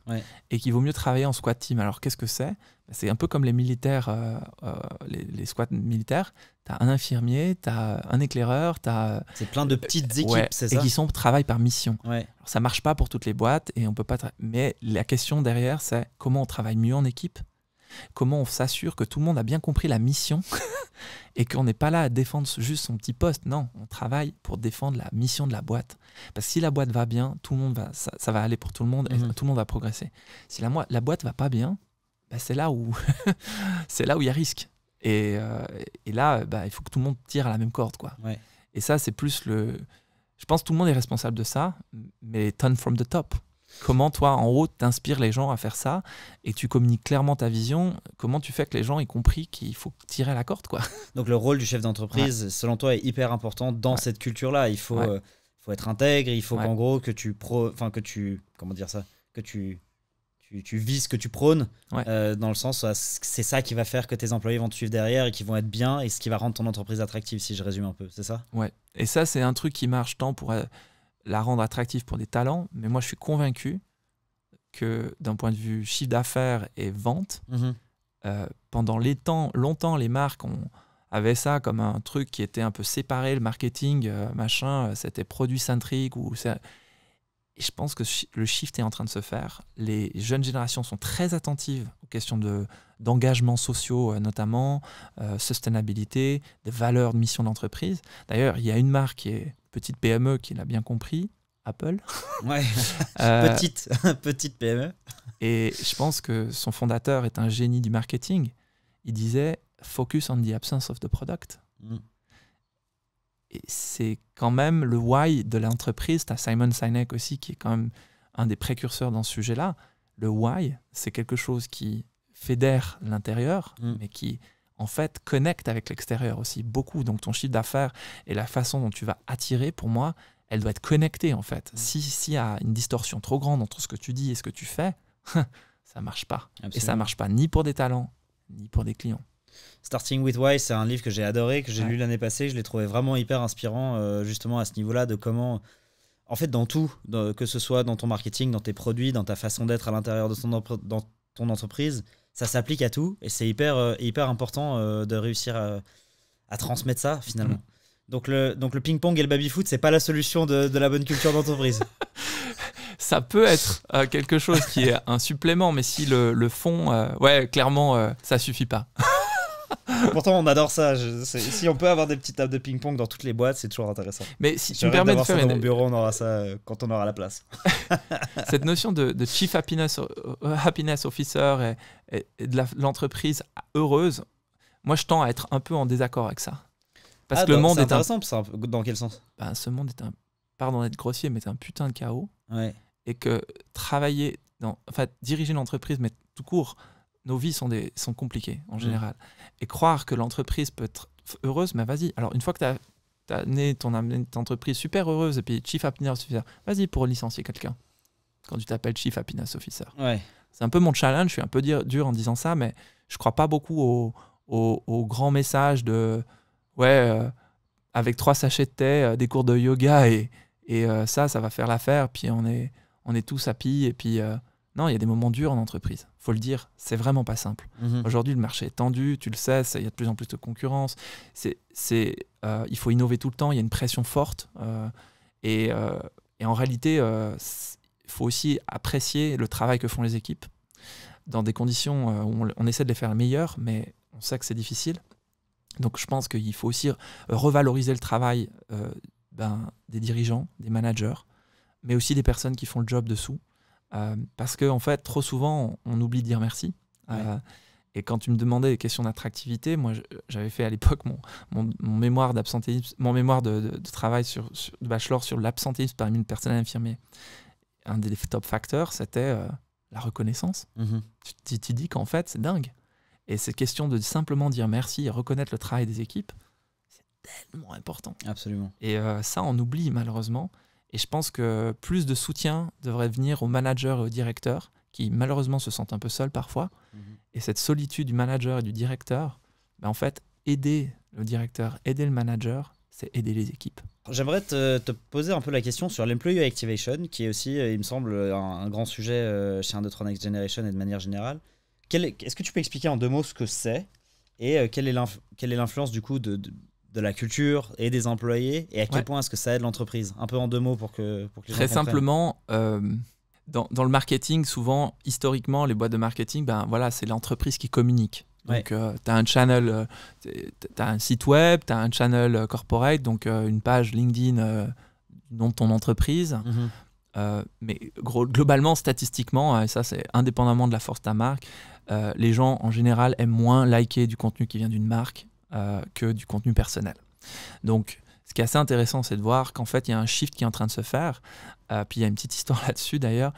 et qu'il vaut mieux travailler en squad team. Alors, qu'est-ce que c'est? C'est un peu comme les militaires, les squads militaires. Tu as un infirmier, tu as un éclaireur, c'est plein de petites équipes, c'est ça? Et qui travaillent par mission. Ouais. Alors, ça ne marche pas pour toutes les boîtes et on peut pas. Mais la question derrière, c'est comment on travaille mieux en équipe, comment on s'assure que tout le monde a bien compris la mission et qu'on n'est pas là à défendre juste son petit poste. Non, on travaille pour défendre la mission de la boîte. Parce que si la boîte va bien, tout le monde ça va aller pour tout le monde et tout le monde va progresser. Si la boîte va pas bien, c'est là où il y a risque. Et là, il faut que tout le monde tire à la même corde, quoi. Ouais. Et ça, c'est plus je pense que tout le monde est responsable de ça, mais turn from the top. Comment, toi, en haut, t'inspires les gens à faire ça et tu communiques clairement ta vision? Comment tu fais que les gens aient compris qu'il faut tirer la corde, quoi? Donc, le rôle du chef d'entreprise, selon toi, est hyper important dans cette culture-là. Il faut être intègre, il faut qu'en gros, que tu vises ce que tu prônes, dans le sens, c'est ça qui va faire que tes employés vont te suivre derrière et qui vont être bien et ce qui va rendre ton entreprise attractive, si je résume un peu, c'est ça? Ouais. Et ça, c'est un truc qui marche tant pour la rendre attractive pour des talents, mais moi je suis convaincu que d'un point de vue chiffre d'affaires et vente, pendant longtemps les marques avaient ça comme un truc qui était un peu séparé, le marketing, c'était produit-centrique. Et je pense que le shift est en train de se faire. Les jeunes générations sont très attentives aux questions d'engagement sociaux, notamment, sustainabilité, de valeurs de mission d'entreprise. D'ailleurs, il y a une marque qui est petite PME qui l'a bien compris, Apple. Ouais, petite PME. Et je pense que son fondateur est un génie du marketing. Il disait « Focus on the absence of the product ». Et c'est quand même le why de l'entreprise. Tu as Simon Sinek aussi, qui est quand même un des précurseurs dans ce sujet-là. Le why, c'est quelque chose qui fédère l'intérieur, mais qui, en fait, connecte avec l'extérieur aussi beaucoup. Donc, ton chiffre d'affaires et la façon dont tu vas attirer, pour moi, elle doit être connectée, en fait. S'il y a une distorsion trop grande entre ce que tu dis et ce que tu fais, ça ne marche pas. Absolument. Et ça ne marche pas ni pour des talents, ni pour des clients. Starting with Why, c'est un livre que j'ai adoré, que j'ai lu l'année passée. Je l'ai trouvé vraiment hyper inspirant, justement, à ce niveau-là, de comment, en fait, dans tout, que ce soit dans ton marketing, dans tes produits, dans ta façon d'être à l'intérieur de dans ton entreprise, ça s'applique à tout. Et c'est hyper important de réussir à transmettre ça, finalement. Donc le ping-pong et le baby-foot, c'est pas la solution de la bonne culture d'entreprise. Ça peut être quelque chose qui est un supplément, mais si le fond, clairement, ça suffit pas. Pourtant, on adore ça. Si on peut avoir des petites tables de ping-pong dans toutes les boîtes, c'est toujours intéressant. Mais si tu me permets de faire ça dans mon bureau, on aura ça quand on aura la place. Cette notion de Chief Happiness Officer et de l'entreprise heureuse, moi, je tends à être un peu en désaccord avec ça. Parce que le monde est intéressant, ça, dans quel sens? Ce monde est pardon d'être grossier, mais c'est un putain de chaos. Ouais. Et que diriger une entreprise, mais tout court, nos vies sont compliquées en général. Et croire que l'entreprise peut être heureuse, mais vas-y. Alors, une fois que tu as amené ton entreprise super heureuse et puis Chief Happiness Officer, vas-y pour licencier quelqu'un quand tu t'appelles Chief Happiness Officer. Ouais. C'est un peu mon challenge. Je suis un peu dur en disant ça, mais je crois pas beaucoup au grand message de avec 3 sachets de thé, des cours de yoga et ça va faire l'affaire. Puis on est tous happy et puis... Non, il y a des moments durs en entreprise. Il faut le dire, c'est vraiment pas simple. Aujourd'hui, le marché est tendu, tu le sais, il y a de plus en plus de concurrence. Il faut innover tout le temps, il y a une pression forte. Et en réalité, il faut aussi apprécier le travail que font les équipes dans des conditions où on essaie de les faire meilleures, mais on sait que c'est difficile. Donc je pense qu'il faut aussi revaloriser le travail des dirigeants, des managers, mais aussi des personnes qui font le job dessous. Parce que en fait, trop souvent, on oublie de dire merci. Et quand tu me demandais des questions d'attractivité, moi, j'avais fait à l'époque mon mémoire d'absentéisme, mon mémoire de travail de bachelor sur l'absentéisme parmi une personne infirmier. Un des top facteurs, c'était la reconnaissance. Tu dis qu'en fait, c'est dingue. Et cette question de simplement dire merci et reconnaître le travail des équipes, c'est tellement important. Absolument. Et ça, on oublie malheureusement. Et je pense que plus de soutien devrait venir aux managers et aux directeurs qui malheureusement se sentent un peu seuls parfois. Et cette solitude du manager et du directeur, en fait, aider le directeur, aider le manager c'est aider les équipes. J'aimerais te poser un peu la question sur l'Employee Activation, qui est aussi, il me semble, un grand sujet chez 1, 2, 3 Next Generation et de manière générale. Est-ce que tu peux expliquer en 2 mots ce que c'est et quelle est l'influence du coup de la culture et des employés et à quel point est-ce que ça aide l'entreprise? Un peu en 2 mots pour que les gens comprennent. Très simplement, dans le marketing, souvent, historiquement, les boîtes de marketing, voilà, c'est l'entreprise qui communique. Donc, tu as un channel, tu as un site web, tu as un channel corporate, donc une page LinkedIn du nom de ton entreprise. Mais globalement, statistiquement, et ça c'est indépendamment de la force de ta marque, les gens en général aiment moins liker du contenu qui vient d'une marque que du contenu personnel. Donc, ce qui est assez intéressant, c'est de voir qu'en fait, il y a un shift qui est en train de se faire. Puis il y a une petite histoire là-dessus d'ailleurs.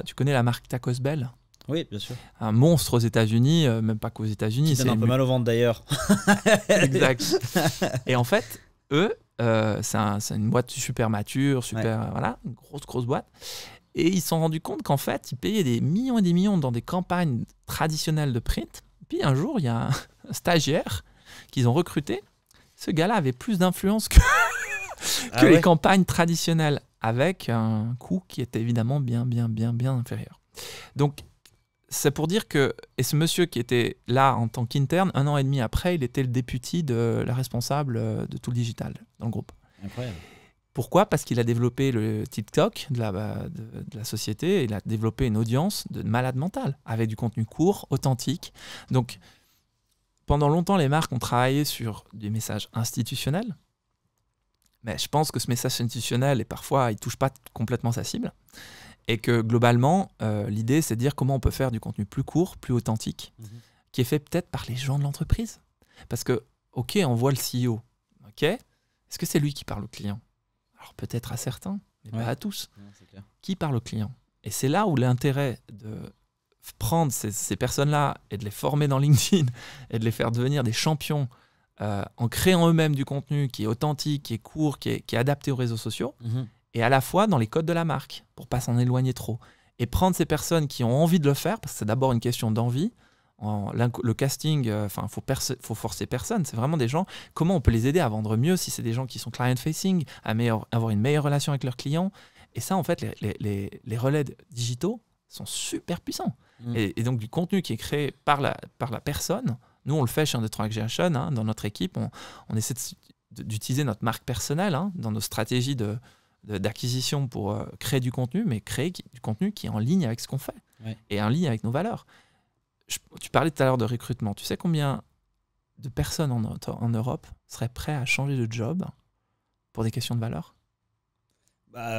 Tu connais la marque Tacos Bell? Oui, bien sûr. Un monstre aux États-Unis, même pas qu'aux États-Unis. Qui donne un peu mal au ventre d'ailleurs. Exact. Et en fait, eux, c'est une boîte super mature, voilà, une grosse boîte. Et ils se sont rendus compte qu'en fait, ils payaient des millions et des millions dans des campagnes traditionnelles de print. Puis un jour, il y a un stagiaire qu'ils ont recruté. Ce gars-là avait plus d'influence que les campagnes traditionnelles, avec un coût qui était évidemment bien inférieur. Donc, c'est pour dire que, et ce monsieur qui était là en tant qu'interne, 1 an et demi après, il était le député de la responsable de tout le digital dans le groupe. Incroyable. Pourquoi? Parce qu'il a développé le TikTok de la société, et il a développé une audience de malade mental, avec du contenu court, authentique. Donc, pendant longtemps, les marques ont travaillé sur des messages institutionnels, mais je pense que ce message institutionnel, et parfois, il ne touche pas complètement sa cible. Et que globalement, l'idée, c'est de dire comment on peut faire du contenu plus court, plus authentique, qui est fait peut-être par les gens de l'entreprise. Parce que, ok, on voit le CEO, ok, est-ce que c'est lui qui parle au client? Alors peut-être à certains, mais pas à tous. Non, c'est clair. Qui parle au client? Et c'est là où l'intérêt de prendre ces personnes-là et de les former dans LinkedIn et de les faire devenir des champions en créant eux-mêmes du contenu qui est authentique, qui est court, qui est adapté aux réseaux sociaux, et à la fois dans les codes de la marque, pour pas s'en éloigner trop. Et prendre ces personnes qui ont envie de le faire, parce que c'est d'abord une question d'envie. Le casting, faut forcer personne. C'est vraiment des gens, comment on peut les aider à vendre mieux si c'est des gens qui sont client-facing, à avoir une meilleure relation avec leurs clients. Et ça, en fait, les relais digitaux sont super puissants. Et donc, du contenu qui est créé par la personne, nous, on le fait chez 1, 2, 3 Next Generation, dans notre équipe, on essaie d'utiliser notre marque personnelle dans nos stratégies d'acquisition pour créer du contenu, mais créer du contenu qui est en ligne avec ce qu'on fait et en ligne avec nos valeurs. Tu parlais tout à l'heure de recrutement. Tu sais combien de personnes en Europe seraient prêtes à changer de job pour des questions de valeur?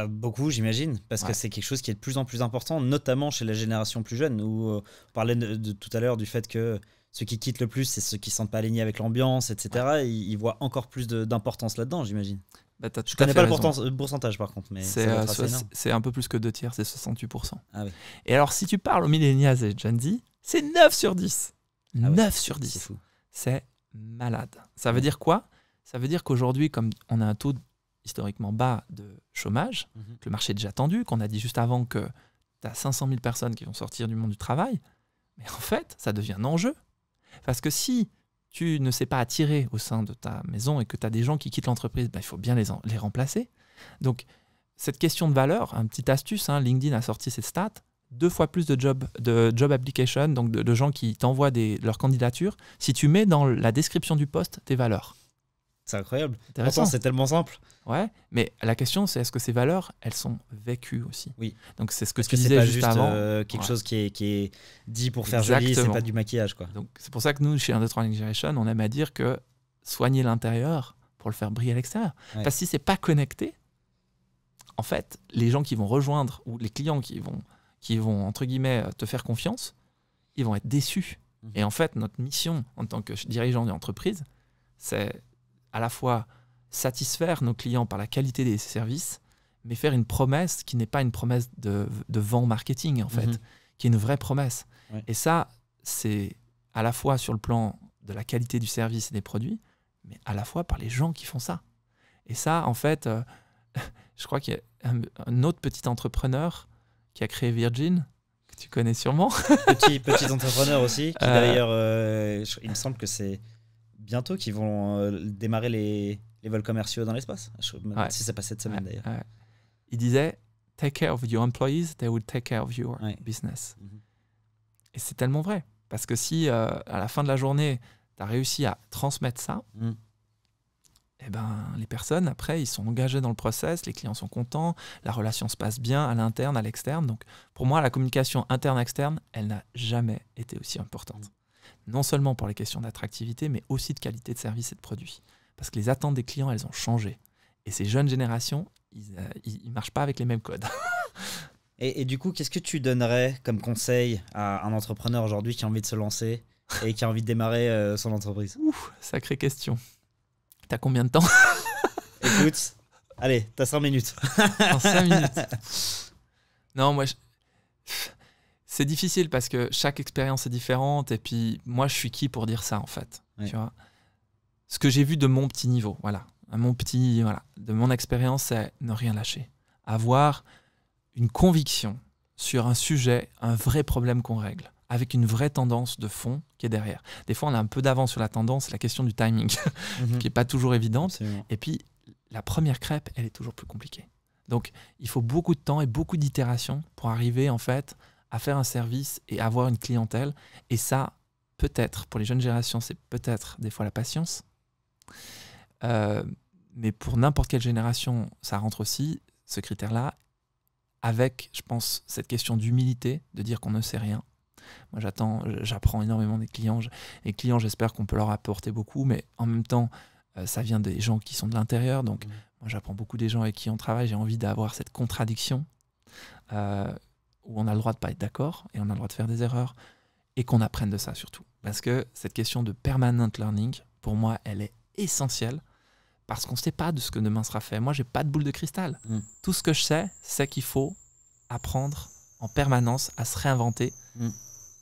Beaucoup, j'imagine, parce que c'est quelque chose qui est de plus en plus important, notamment chez la génération plus jeune, où on parlait de tout à l'heure du fait que ceux qui quittent le plus, c'est ceux qui ne se sentent pas alignés avec l'ambiance, etc. Ils voient encore plus d'importance là-dedans, j'imagine. Je ne connais pas le pourcentage par contre, mais c'est un peu plus que 2/3, c'est 68%. Ah oui. Et alors, si tu parles aux millennials et Gen Z, c'est 9 sur 10. 9 sur 10. C'est fou. C'est malade. Ça veut dire quoi? Ça veut dire qu'aujourd'hui, comme on a un taux historiquement bas de chômage, que le marché est déjà tendu, qu'on a dit juste avant que tu as 500 000 personnes qui vont sortir du monde du travail, mais en fait, ça devient un enjeu. Parce que si tu ne sais pas attirer au sein de ta maison et que tu as des gens qui quittent l'entreprise, il faut bien les remplacer. Donc, cette question de valeur, une petite astuce, LinkedIn a sorti cette stat, 2 fois plus de job application, donc de gens qui t'envoient leur candidature, si tu mets dans la description du poste tes valeurs. C'est incroyable. Pourtant, c'est tellement simple. Ouais, mais la question, c'est est-ce que ces valeurs, elles sont vécues aussi? Oui. Donc, c'est ce que tu disais juste avant. Quelque chose qui est dit pour faire joli, c'est pas du maquillage, quoi. Donc, c'est pour ça que nous, chez 1, 2, 3 Next Generation, on aime à dire que soigner l'intérieur pour le faire briller à l'extérieur. Parce que si c'est pas connecté, en fait, les gens qui vont rejoindre, ou les clients qui vont entre guillemets, te faire confiance, ils vont être déçus. Et en fait, notre mission en tant que dirigeant d'une entreprise, c'est à la fois satisfaire nos clients par la qualité des services, mais faire une promesse qui n'est pas une promesse de vent marketing, en fait, qui est une vraie promesse. Et ça, c'est à la fois sur le plan de la qualité du service et des produits, mais à la fois par les gens qui font ça. Et ça, en fait, je crois qu'il y a un autre petit entrepreneur qui a créé Virgin, que tu connais sûrement. Petit entrepreneur aussi, qui d'ailleurs, il me semble que c'est bientôt qu'ils vont démarrer les les vols commerciaux dans l'espace. Je me demande si ça passe cette semaine d'ailleurs. Il disait take care of your employees, they will take care of your business. Et c'est tellement vrai. Parce que si à la fin de la journée, tu as réussi à transmettre ça, eh ben, les personnes, après, ils sont engagés dans le process, les clients sont contents, la relation se passe bien à l'interne, à l'externe. Donc, pour moi, la communication interne-externe, elle n'a jamais été aussi importante. Non seulement pour les questions d'attractivité, mais aussi de qualité de service et de produit. Parce que les attentes des clients, elles ont changé. Et ces jeunes générations, ils ne marchent pas avec les mêmes codes. Et du coup, qu'est-ce que tu donnerais comme conseil à un entrepreneur aujourd'hui qui a envie de se lancer et qui a envie de démarrer son entreprise? Sacrée question. T'as combien de temps? Écoute, allez, t'as 5 minutes. En 5 minutes. Non, moi, c'est difficile parce que chaque expérience est différente. Et puis, moi, je suis qui pour dire ça, en fait, tu vois? Ce que j'ai vu de mon petit niveau, de mon expérience, c'est ne rien lâcher. Avoir une conviction sur un sujet, un vrai problème qu'on règle, avec une vraie tendance de fond qui est derrière. Des fois, on a un peu d'avance sur la tendance, c'est la question du timing, qui n'est pas toujours évidente. Absolument. Et puis, la première crêpe, elle est toujours plus compliquée. Donc, il faut beaucoup de temps et beaucoup d'itérations pour arriver, en fait, à faire un service et avoir une clientèle. Et ça, peut-être, pour les jeunes générations, c'est peut-être des fois la patience. Mais pour n'importe quelle génération, ça rentre aussi, ce critère-là, avec, je pense, cette question d'humilité, de dire qu'on ne sait rien. Moi, j'apprends énormément des clients. Les clients, j'espère qu'on peut leur apporter beaucoup, mais en même temps, ça vient des gens qui sont de l'intérieur. Donc, moi, j'apprends beaucoup des gens avec qui on travaille. J'ai envie d'avoir cette contradiction où on a le droit de ne pas être d'accord et on a le droit de faire des erreurs et qu'on apprenne de ça surtout. Parce que cette question de permanent learning, pour moi, elle est essentielle parce qu'on ne sait pas de ce que demain sera fait. Moi, je n'ai pas de boule de cristal. Tout ce que je sais, c'est qu'il faut apprendre en permanence à se réinventer.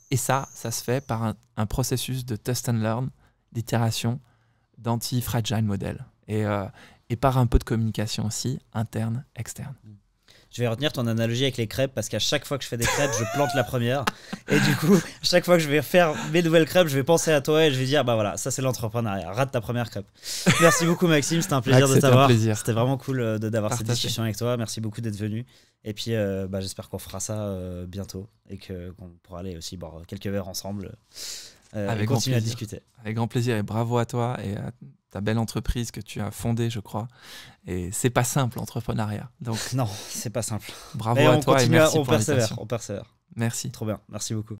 Et ça se fait par un processus de test and learn, d'itération, d'anti-fragile model. Et par un peu de communication aussi, interne, externe. Je vais retenir ton analogie avec les crêpes parce qu'à chaque fois que je fais des crêpes, je plante la première. Et du coup, chaque fois que je vais faire mes nouvelles crêpes, je vais penser à toi et je vais dire, bah voilà, ça c'est l'entrepreneuriat. Rate ta première crêpe. Merci beaucoup Maxime, c'était un plaisir de t'avoir. C'était vraiment cool d'avoir cette discussion avec toi. Merci beaucoup d'être venu. Et puis j'espère qu'on fera ça bientôt et qu'on pourra aller aussi boire quelques verres ensemble et continuer à discuter. Avec grand plaisir et bravo à toi et à ta belle entreprise que tu as fondée, je crois. Et c'est pas simple l'entrepreneuriat. Donc non, c'est pas simple. Bravo à toi et merci pour l'invitation. On persévère. Merci. Trop bien, merci beaucoup.